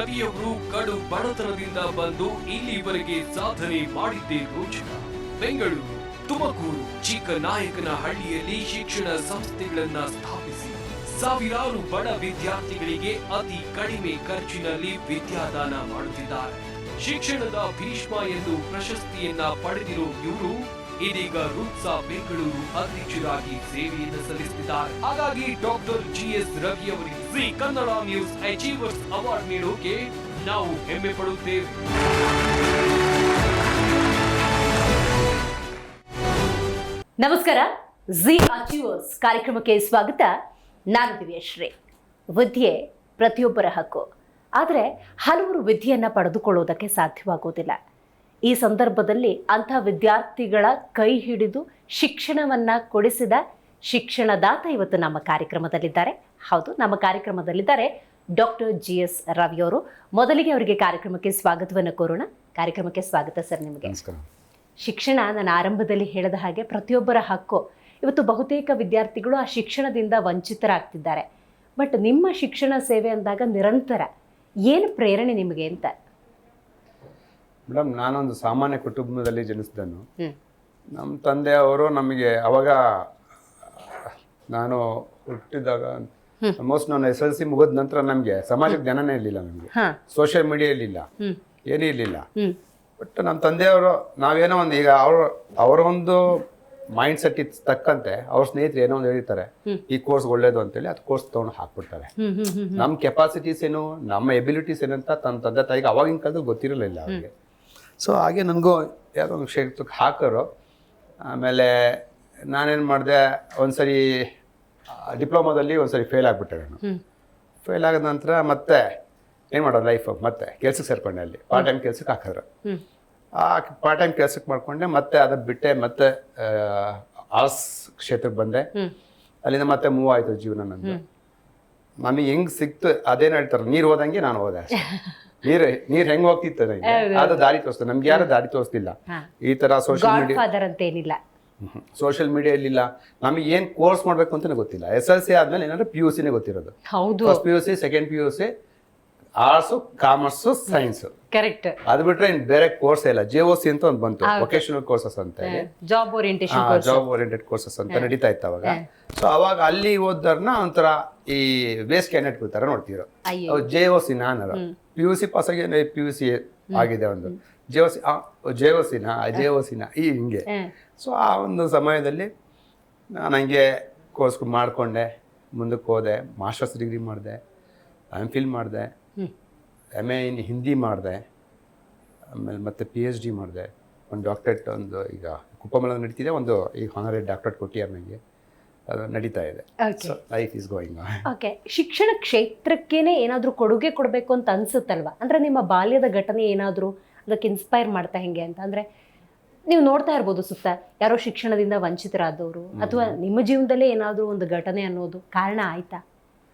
ರವಿಯವರು ಕಡು ಬಡತನದಿಂದ ಬಂದು ಇಲ್ಲಿವರೆಗೆ ಸಾಧನೆ ಮಾಡಿದ್ದೇ ರೋಚಕ. ಬೆಂಗಳೂರು, ತುಮಕೂರು, ಚಿಕ್ಕನಾಯಕನಹಳ್ಳಿಯಲ್ಲಿ ಶಿಕ್ಷಣ ಸಂಸ್ಥೆಗಳನ್ನ ಸ್ಥಾಪಿಸಿ ಸಾವಿರಾರು ಬಡ ವಿದ್ಯಾರ್ಥಿಗಳಿಗೆ ಅತಿ ಕಡಿಮೆ ಖರ್ಚಿನಲ್ಲಿ ವಿದ್ಯಾದಾನ ಮಾಡುತ್ತಿದ್ದಾರೆ. ಶಿಕ್ಷಣದ ಭೀಷ್ಮ ಎಂದು ಪ್ರಶಸ್ತಿಯನ್ನ ಪಡೆದಿರೋ ಇವರು ಇದೀಗ ರೂಟ್ಸಾ ಬೆಂಗಳೂರು ಅಧ್ಯಕ್ಷರಾಗಿ ಸೇವೆಯನ್ನು ಸಲ್ಲಿಸುತ್ತಿದ್ದಾರೆ. ಹಾಗಾಗಿ ಡಾಕ್ಟರ್ GS ರವಿ ಅವರಿಗೆ Shri Kannada news achievers award ನೀಡೋಕೆ ನಾವು ಹೆಮ್ಮೆ ಪಡುತ್ತೇವೆ. ನಮಸ್ಕಾರ, ಝಿ ಅಚೀವರ್ಸ್ ಕಾರ್ಯಕ್ರಮಕ್ಕೆ ಸ್ವಾಗತ. ನಾನು ದಿವ್ಯಶ್ರೀ. ವಿದ್ಯೆ ಪ್ರತಿಯೊಬ್ಬರ ಹಕ್ಕು, ಆದರೆ ಹಲವರು ವಿದ್ಯೆಯನ್ನು ಪಡೆದುಕೊಳ್ಳುವುದಕ್ಕೆ ಸಾಧ್ಯವಾಗುವುದಿಲ್ಲ. ಈ ಸಂದರ್ಭದಲ್ಲಿ ಅಂಥ ವಿದ್ಯಾರ್ಥಿಗಳ ಕೈ ಹಿಡಿದು ಶಿಕ್ಷಣವನ್ನು ಕೊಡಿಸಿದ ಶಿಕ್ಷಣದಾತ ಇವತ್ತು ನಮ್ಮ ಕಾರ್ಯಕ್ರಮದಲ್ಲಿದ್ದಾರೆ. ಹೌದು, ನಮ್ಮ ಕಾರ್ಯಕ್ರಮದಲ್ಲಿದ್ದಾರೆ ಡಾಕ್ಟರ್ GS ರವಿ ಅವರು. ಮೊದಲಿಗೆ ಅವರಿಗೆ ಕಾರ್ಯಕ್ರಮಕ್ಕೆ ಸ್ವಾಗತವನ್ನು ಕೋರೋಣ. ಕಾರ್ಯಕ್ರಮಕ್ಕೆ ಸ್ವಾಗತ ಸರ್ ನಿಮಗೆ. ಶಿಕ್ಷಣ ನಾನು ಆರಂಭದಲ್ಲಿ ಹೇಳಿದ ಹಾಗೆ ಪ್ರತಿಯೊಬ್ಬರ ಹಕ್ಕು. ಇವತ್ತು ಬಹುತೇಕ ವಿದ್ಯಾರ್ಥಿಗಳು ಆ ಶಿಕ್ಷಣದಿಂದ ವಂಚಿತರಾಗ್ತಿದ್ದಾರೆ. ಬಟ್ ನಿಮ್ಮ ಶಿಕ್ಷಣ ಸೇವೆ ಅಂದಾಗ ನಿರಂತರ ಏನು ಪ್ರೇರಣೆ ನಿಮಗೆ ಅಂತ? ಮೇಡಮ್, ನಾನೊಂದು ಸಾಮಾನ್ಯ ಕುಟುಂಬದಲ್ಲಿ ಜನಿಸಿದನು. ನಮ್ಮ ತಂದೆಯವರು ನಮಗೆ ಅವಾಗ ನಾನು ಹುಟ್ಟಿದಾಗ ಆಲ್ಮೋಸ್ಟ್ ನಾನು SLC ಮುಗಿದ ನಂತರ ನಮಗೆ ಸಮಾಜಕ್ಕೆ ಜ್ಞಾನನೇ ಇರಲಿಲ್ಲ, ನಮಗೆ ಸೋಷಿಯಲ್ ಮೀಡಿಯಾ ಇರಲಿಲ್ಲ, ಏನೂ ಇರಲಿಲ್ಲ. ಬಟ್ ನಮ್ಮ ತಂದೆಯವರು ನಾವೇನೋ ಒಂದು ಈಗ ಅವರ ಒಂದು ಮೈಂಡ್ ಸೆಟ್ ತಕ್ಕಂತೆ ಅವ್ರ ಸ್ನೇಹಿತರು ಏನೋ ಒಂದು ಹೇಳಿರ್ತಾರೆ, ಈ ಕೋರ್ಸ್ ಒಳ್ಳೇದು ಅಂತೇಳಿ ಅದು ಕೋರ್ಸ್ ತೊಗೊಂಡು ಹಾಕ್ಬಿಡ್ತಾರೆ. ನಮ್ಮ ಕೆಪಾಸಿಟೀಸ್ ಏನು, ನಮ್ಮ ಎಬಿಲಿಟೀಸ್ ಏನಂತ ತನ್ನ ತಂದೆ ತಾಯಿಗೆ ಅವಾಗಿನ ಕಾಲದಲ್ಲಿ ಗೊತ್ತಿರಲಿಲ್ಲ ಅವ್ರಿಗೆ. ಸೊ ಹಾಗೆ ನನಗೂ ಯಾರೋ ಒಂದು ಕ್ಷೇತ್ರಕ್ಕೆ ಹಾಕೋರು. ಆಮೇಲೆ ನಾನೇನು ಮಾಡಿದೆ, ಒಂದ್ಸರಿ ಡಿಪ್ಲೊಮಾದಲ್ಲಿ ಒಂದ್ಸರಿ ಫೇಲ್ ಆಗಿಬಿಟ್ಟೆ. ನಾನು ಫೇಲ್ ಆಗಿದ ನಂತರ ಮತ್ತೆ ಏನು ಮಾಡೋದು ಲೈಫ್, ಮತ್ತೆ ಕೆಲ್ಸಕ್ಕೆ ಸೇರ್ಕೊಂಡೆ. ಅಲ್ಲಿ ಪಾರ್ಟ್ ಟೈಮ್ ಕೆಲ್ಸಕ್ಕೆ ಹಾಕಿದ್ರು. ಆ ಪಾರ್ಟ್ ಟೈಮ್ ಕೆಲ್ಸಕ್ಕೆ ಮಾಡ್ಕೊಂಡೆ. ಮತ್ತೆ ಅದನ್ನು ಬಿಟ್ಟೆ ಮತ್ತೆ ಆರ್ಟ್ಸ್ ಕ್ಷೇತ್ರಕ್ಕೆ ಬಂದೆ. ಅಲ್ಲಿಂದ ಮತ್ತೆ ಮೂವ್ ಆಯಿತು ಜೀವನ ನಂದು. ನಮಗೆ ಹೆಂಗೆ ಸಿಕ್ತು ಅದೇನು ಹೇಳ್ತಾರೆ, ನೀರು ಹೋದಂಗೆ ನಾನು ಹೋದೆ. ನೀರ್ ಹೆಂಗ್ ಹೋಗ್ತಿತ್ತು ನನಗೆ, ಅದು ದಾರಿ ತೋರಿಸ್ತದೆ. ನಮ್ಗೆ ಯಾರು ದಾರಿ ತೋರಿಸ್ತಿಲ್ಲ. ಈ ತರ ಸೋಷಿಯಲ್ ಮೀಡಿಯಾ ಇಲ್ಲಿಲ್ಲ. ನಮಗೆ ಏನ್ ಕೋರ್ಸ್ ಮಾಡ್ಬೇಕು ಅಂತಾನೆ ಗೊತ್ತಿಲ್ಲ. SLC ಆದ್ಮೇಲೆ ಏನಾದ್ರು PUC ಗೊತ್ತಿರೋದು. First PUC, second PUC, arts, commerce, science. Correct. ಅದು ಬಿಟ್ರೆ ಇನ್ ಬೇರೆ ಕೋರ್ಸ್ ಇಲ್ಲ. JOC ಅಂತ ಒಂದು ಬಂತು, ವೊಕೇಶನಲ್ ಕೋರ್ಸಸ್ ಅಂತ ಹೇಳಿ, ಜಾಬ್ ಓರಿಯೆಂಟೆಡ್ ಕೋರ್ಸಸ್ ಅಂತ ನಡೀತಾ ಇತ್ತು ಅವಾಗ. ಸೊ ಅವಾಗ ಅಲ್ಲಿ ಓದೋರ್ನ ಒಂಥರ ಈ ವೇಸ್ಟ್ ಕ್ಯಾಂಡಿಡೇಟ್ ತರ ನೋಡ್ತಿದ್ರು. JOC ನಾನು PUC ಪಾಸ್ ಆಗಿ PUC ಆಗಿದೆ ಒಂದು, JOC ಈ ಹಿಂಗೆ. ಸೊ ಆ ಒಂದು ಸಮಯದಲ್ಲಿ ನಾನು ಹಂಗೆ ಕೋರ್ಸ್ ಮಾಡಿಕೊಂಡೆ, ಮುಂದಕ್ಕೆ ಹೋದೆ. ಮಾಸ್ಟರ್ಸ್ ಡಿಗ್ರಿ ಮಾಡಿದೆ, MPhil ಮಾಡಿದೆ, MA ಇನ್ ಹಿಂದಿ ಮಾಡಿದೆ, ಆಮೇಲೆ ಮತ್ತೆ PhD ಮಾಡಿದೆ. ಒಂದು ಡಾಕ್ಟ್ರೇಟ್ ಒಂದು ಈಗ ಕುಪ್ಪಮಲ ನಡೀತಿದೆ, ಒಂದು ಈಗ ಹಾನರರಿ ಡಾಕ್ಟ್ರೇಟ್ ಕೊಟ್ಟಿದ್ದಾರೆ ನನಗೆ, ಅದು ನಡೀತಾ ಇದೆ. Life is going on. Okay, ಶಿಕ್ಷಣ ಕ್ಷೇತ್ರಕ್ಕೇನೆ ಏನಾದರೂ ಕೊಡುಗೆ ಕೊಡಬೇಕು ಅಂತ ಅನ್ಸುತ್ತಲ್ವಾ? ಅಂದರೆ ನಿಮ್ಮ ಬಾಲ್ಯದ ಘಟನೆ ಏನಾದರೂ ಅದಕ್ಕೆ ಇನ್ಸ್ಪೈರ್ ಮಾಡ್ತಾ ಹೆಂಗೆ ಅಂತ? ಅಂದರೆ ನೀವು ನೋಡ್ತಾ ಇರ್ಬೋದು ಸುತ್ತ ಯಾರೋ ಶಿಕ್ಷಣದಿಂದ ವಂಚಿತರಾದವರು, ಅಥವಾ ನಿಮ್ಮ ಜೀವನದಲ್ಲೇ ಏನಾದರೂ ಒಂದು ಘಟನೆ ಅನ್ನೋದು ಕಾರಣ ಆಯ್ತಾ?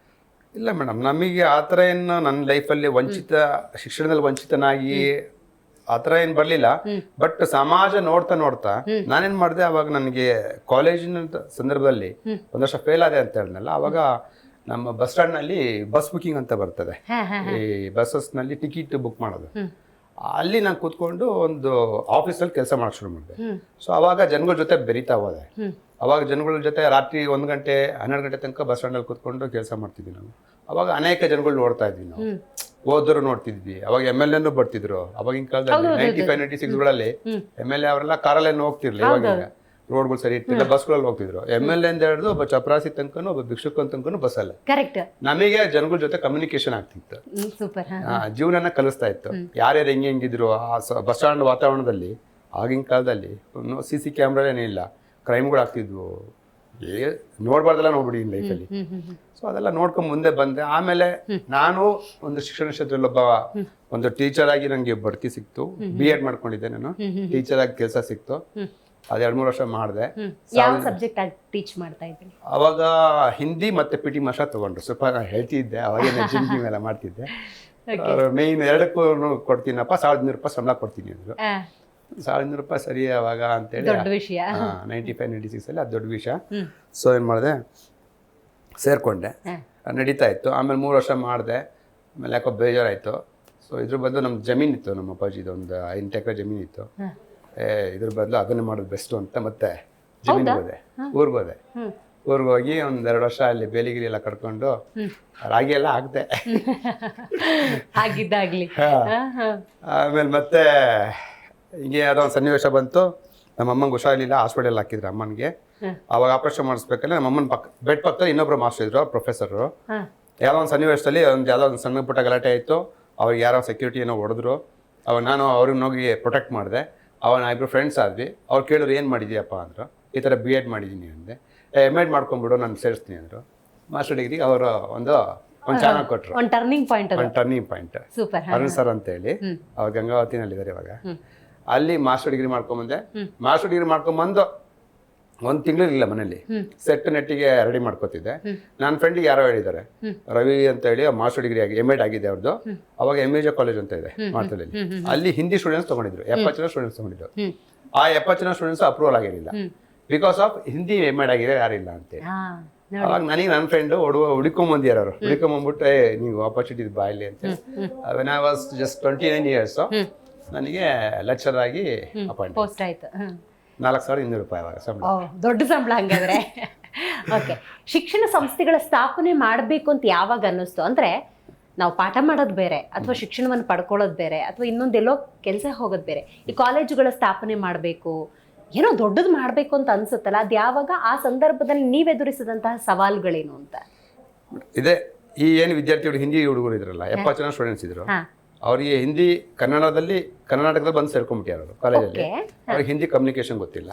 ಇಲ್ಲ ಮೇಡಮ್, ನಮಗೆ ಆ ಥರ ಏನು ನನ್ನ ಲೈಫಲ್ಲಿ ಶಿಕ್ಷಣದಲ್ಲಿ ವಂಚಿತನಾಗಿ ಆ ಥರ ಏನು ಬರಲಿಲ್ಲ. ಬಟ್ ಸಮಾಜ ನೋಡ್ತಾ ನಾನೇನು ಮಾಡಿದೆ, ಅವಾಗ ನನಗೆ ಕಾಲೇಜಿನ ಸಂದರ್ಭದಲ್ಲಿ ಒಂದು ವರ್ಷ ಫೇಲ್ ಆದೆ ಅಂತ ಹೇಳಿದ್ನಲ್ಲ, ಅವಾಗ ನಮ್ಮ ಬಸ್ ಸ್ಟ್ಯಾಂಡ್ನಲ್ಲಿ ಬಸ್ ಬುಕಿಂಗ್ ಅಂತ ಬರ್ತದೆ, ಈ ಬಸ್ಸಸ್ನಲ್ಲಿ ಟಿಕೆಟ್ ಬುಕ್ ಮಾಡೋದು. ಅಲ್ಲಿ ನಾನು ಕೂತ್ಕೊಂಡು ಒಂದು ಆಫೀಸಲ್ಲಿ ಕೆಲಸ ಮಾಡೋಕೆ ಶುರು ಮಾಡಿದೆ. ಸೊ ಅವಾಗ ಜನಗಳ ಜೊತೆ ಬೆರೀತಾ ಹೋದೆ. ಅವಾಗ ಜನಗಳ ಜೊತೆ ರಾತ್ರಿ 1 ಗಂಟೆ 12 ಗಂಟೆ ತನಕ ಬಸ್ ಸ್ಟ್ಯಾಂಡಲ್ಲಿ ಕೂತ್ಕೊಂಡು ಕೆಲಸ ಮಾಡ್ತಿದ್ವಿ ನಾವು. ಅವಾಗ ಅನೇಕ ಜನಗಳು ನೋಡ್ತಾ ಇದ್ವಿ ನಾವು, ಓದರು ನೋಡ್ತಿದ್ವಿ. ಅವಾಗ MLA ಬರ್ತಿದ್ರು ಅವಾಗಿನ ಕಾಲದಲ್ಲಿ 95-96ಗಳಲ್ಲಿ. MLA ಅವರೆಲ್ಲ ಕಾರಲ್ಲೇನು ಹೋಗ್ತಿರ್ಲಿಲ್ಲ, ಇವಾಗ ರೋಡ್ಗಳು ಸರಿ ಇರ್ತಿಲ್ಲ, ಬಸ್ಗಳಲ್ಲಿ ಹೋಗ್ತಿದ್ರು. MLA ಅಂತ ಹೇಳಿದ್ರು ಒಬ್ಬ ಚಪರಾಸಿ ತನಕನೂ ಒಬ್ಬ ಭಿಕ್ಷುಕನ ತನಕನೂ ಬಸ್ಸಲ್ಲ. ಕರೆಕ್ಟ್. ನಮಗೆ ಜನಗಳ ಜೊತೆ ಕಮ್ಯುನಿಕೇಶನ್ ಆಗ್ತಿತ್ತು, ಜೀವನನ ಕಲಿಸ್ತಾ ಇತ್ತು. ಯಾರ್ಯಾರು ಹೆಂಗಿದ್ರು ಆ ಬಸ್ ಸ್ಟ್ಯಾಂಡ್ ವಾತಾವರಣದಲ್ಲಿ. ಆಗಿನ ಕಾಲದಲ್ಲಿ CC ಕ್ಯಾಮ್ರಾ ಏನಿಲ್ಲ, ಕ್ರೈಮ್ಗಳು ಆಗ್ತಿದ್ವು, ನೋಡ್ಬಾರ್ದೆಲ್ಲ ನೋಡ್ಬಿಡಿ ಲೈಫಲ್ಲಿ. ಸೊ ಅದೆಲ್ಲ ನೋಡ್ಕೊಂಡು ಮುಂದೆ ಬಂದೆ. ಆಮೇಲೆ ನಾನು ಒಂದು ಶಿಕ್ಷಣ ಕ್ಷೇತ್ರದಲ್ಲಿ ಒಂದು ಟೀಚರ್ ಆಗಿ ನನಗೆ ಬಡ್ತಿ ಸಿಕ್ತು. B.Ed ಮಾಡ್ಕೊಂಡಿದ್ದೆ ನಾನು, ಟೀಚರ್ ಆಗಿ ಕೆಲಸ ಸಿಕ್ತು. ಅದು 2-3 ವರ್ಷ ಮಾಡಿದೆ. ಯಾವ ಸಬ್ಜೆಕ್ಟ್ ಆಗಿ ಟೀಚ್ ಮಾಡ್ತಾ ಇದ್ದೀನಿ? ಅವಾಗ ಹಿಂದಿ ಮತ್ತೆ PT ಮಾಸ್ಟರ್ ತಗೊಂಡ್ರು. ಸ್ವಲ್ಪ ನಾನು ಹೇಳ್ತಿದ್ದೆ, ಅವಾಗೇನೆ ಜಿಮ್ ಎಲ್ಲ ಮಾಡ್ತಿದ್ದೆ. ಮೇಯ್ನ್ 2ಕ್ಕೂ ಕೊಡ್ತೀನಪ್ಪ, 1,200 ರೂಪಾಯಿ ಸಂಬಳ ಕೊಡ್ತೀನಿ ಅಂದ್ರು. 1,200 ರೂಪಾಯಿ ಸರಿ ಅವಾಗ ಅಂತೇಳಿ, 95-96 ಅದು ದೊಡ್ಡ ವಿಷಯ. ಸೊ ಏನು ಮಾಡಿದೆ, ಸೇರಿಕೊಂಡೆ, ನಡೀತಾ ಇತ್ತು. ಆಮೇಲೆ 3 ವರ್ಷ ಮಾಡಿದೆ. ಆಮೇಲೆ ಯಾಕೋ ಬೇಜಾರಾಯಿತು. ಸೊ ಇದ್ರ ಬದಲು ನಮ್ಮ ಜಮೀನಿತ್ತು, ನಮ್ಮ ಅಪ್ಪಾಜಿದು ಒಂದು 8 ಎಕರೆ ಜಮೀನಿತ್ತು. ಇದ್ರ ಬದಲು ಅದನ್ನೇ ಮಾಡೋದು ಬೆಸ್ಟು ಅಂತ ಮತ್ತೆ ಜಮೀನಿಗೆ ಹೋದೆ, ಊರಿಗೆ ಹೋದೆ. ಊರಿಗೆ ಹೋಗಿ ಒಂದು 2 ವರ್ಷ ಅಲ್ಲಿ ಬೇಲಿಗಿಲಿ ಎಲ್ಲ ಕಟ್ಕೊಂಡು ರಾಗಿ ಎಲ್ಲ ಹಾಕ್ದೆ. ಆಗಿದ್ದಾಗ್ಲಿ ಆಮೇಲೆ ಮತ್ತೆ ಹಿಂಗೆ ಯಾವುದೋ ಒಂದು ಸನ್ನಿವೇಶ ಬಂತು. ನಮ್ಮ ಅಮ್ಮಂಗೆ ಹುಷಾರಿಲ್ಲ, ಹಾಸ್ಪಿಟಲ್ ಹಾಕಿದ್ರು ಅಮ್ಮನಿಗೆ. ಅವಾಗ ಆಪರೇಷನ್ ಮಾಡಿಸ್ಬೇಕಂದ್ರೆ ನಮ್ಮ ಅಮ್ಮನ ಬೆಡ್ ಪಕ್ಕದಲ್ಲಿ ಇನ್ನೊಬ್ರು ಮಾಸ್ಟರ್ ಇದ್ರು, ಪ್ರೊಫೆಸರು. ಯಾವುದೋ ಒಂದು ಸನ್ನಿವೇಶದಲ್ಲಿ ಯಾವುದೋ ಒಂದು ಸಣ್ಣ ಪುಟ್ಟ ಗಲಾಟೆ ಆಯಿತು. ಅವ್ರಿಗೆ ಯಾರೋ ಸೆಕ್ಯೂರಿಟಿ ಏನೋ ಹೊಡೆದ್ರು. ಅವಾಗ ನಾನು ಅವ್ರಿಗೆ ಹೋಗಿ ಪ್ರೊಟೆಕ್ಟ್ ಮಾಡಿದೆ. ಅವಾಗ ಇಬ್ಬರು ಫ್ರೆಂಡ್ಸ್ ಆದ್ವಿ. ಅವ್ರು ಕೇಳಿದ್ರು ಏನು ಮಾಡಿದ್ಯಪ್ಪ ಅಂದರು. ಈ ಥರ B.Ed ಮಾಡಿದ್ದೀನಿ ಅಂದೆ. M.Ed ಮಾಡ್ಕೊಂಡ್ಬಿಡು, ನಾನು ಸೇರಿಸ್ತೀನಿ ಅಂದರು. ಮಾಸ್ಟರ್ ಡಿಗ್ರಿಗೆ ಅವರು ಒಂದು ಚಾನಲ್ ಕೊಟ್ಟರು, ಒಂದು turning point super Arun sir ಅಂತ ಹೇಳಿ. ಅವ್ರು ಗಂಗಾವತಿನಲ್ಲಿದ್ದಾರೆ ಇವಾಗ. ಅಲ್ಲಿ ಮಾಸ್ಟರ್ ಡಿಗ್ರಿ ಮಾಡ್ಕೊಂಬಂದೆ. ಮಾಸ್ಟರ್ ಡಿಗ್ರಿ ಮಾಡ್ಕೊಂಬಂದು 1 ತಿಂಗಳಿಲ್ಲ ಮನೇಲಿ, ಸೆಟ್ ನೆಟ್ಟಿಗೆ ರೆಡಿ ಮಾಡ್ಕೋತಿದ್ದೆ. ನನ್ನ ಫ್ರೆಂಡಿಗೆ ಯಾರೋ ಹೇಳಿದ್ದಾರೆ, ರವಿ ಅಂತ ಹೇಳಿ ಮಾಸ್ಟರ್ ಡಿಗ್ರಿ ಆಗಿ M.Ed ಆಗಿದೆ ಅವ್ರದ್ದು. ಅವಾಗ MAJ ಕಾಲೇಜ್ ಅಂತ ಇದೆ ಮಾರ್ತಲ್ಲಿ. ಅಲ್ಲಿ ಹಿಂದಿ ಸ್ಟೂಡೆಂಟ್ಸ್ ತಗೊಂಡಿದ್ರು, 70 ಜನ ಸ್ಟೂಡೆಂಟ್ಸ್ ತಗೊಂಡಿದ್ರು. ಆ 70 ಜನ ಸ್ಟೂಡೆಂಟ್ಸ್ ಅಪ್ರೂವಲ್ ಆಗಿರಲಿಲ್ಲ, ಬಿಕಾಸ್ ಆಫ್ ಹಿಂದಿ M.Ed ಆಗಿದೆ ಯಾರಿಲ್ಲ ಅಂತೇಳಿ. ಅವಾಗ ನನಗೆ ನನ್ನ ಫ್ರೆಂಡ್ ಹುಡ್ಕೊಂಬಂದಿಯಾರ, ಅವ್ರು ಹುಡ್ಕೊಂಬಂದ್ಬಿಟ್ಟು ನೀವು ಆಪರ್ಚುನಿಟಿ ಬಾಯಲ್ಲಿ ಅಂತ. When I was just 29 years ನನಗೆ ಲೆಕ್ಚರ್ ಆಗಿ ಅಪಾಯಿಂಟ್ ಪೋಸ್ಟ್ ಆಯ್ತು. 4,200 ರೂಪಾಯಿ ಅವಾಗ ಸಂಬಳ. ದೊಡ್ಡ ಸಂಬಳ ಹಂಗಾದ್ರೆ. ಓಕೆ, ಶಿಕ್ಷಣ ಸಂಸ್ಥೆಗಳ ಸ್ಥಾಪನೆ ಮಾಡಬೇಕು ಅಂತ ಯಾವಾಗ ಅನ್ನಿಸ್ತು? ಅಂದ್ರೆ ನಾವು ಪಾಠ ಮಾಡೋದು ಬೇರೆ, ಅಥವಾ ಶಿಕ್ಷಣವನ್ನು ಪಡ್ಕೊಳ್ಳೋದು ಬೇರೆ, ಅಥವಾ ಇನ್ನೊಂದೆಲ್ಲೋ ಕೆಲಸ ಹೋಗೋದು ಬೇರೆ. ಈ ಕಾಲೇಜುಗಳ ಸ್ಥಾಪನೆ ಮಾಡಬೇಕು, ಏನೋ ದೊಡ್ಡದು ಮಾಡಬೇಕು ಅಂತ ಅನ್ಸುತ್ತಲ್ಲ, ಅದು ಯಾವಾಗ? ಆ ಸಂದರ್ಭದಲ್ಲಿ ನೀವು ಎದುರಿಸಿದಂತಹ ಸವಾಲುಗಳೇನು ಅಂತ? ಇದೆ, ಈ ಏನು ವಿದ್ಯಾರ್ಥಿಗಳು ಹಿಂದಿ ಹುಡುಗರು ಇದ್ರಲ್ಲ, 70 ಜನ ಸ್ಟೂಡೆಂಟ್ಸ್ ಇದ್ರು. ಅವರಿಗೆ ಹಿಂದಿ ಕರ್ನಾಟಕದಲ್ಲಿ ಬಂದು ಸೇರ್ಕೊಂಡ್ಬಿಟ್ಟಾರ ಅವರು ಕಾಲೇಜಲ್ಲಿ. ಅವ್ರಿಗೆ ಹಿಂದಿ ಕಮ್ಯುನಿಕೇಶನ್ ಗೊತ್ತಿಲ್ಲ.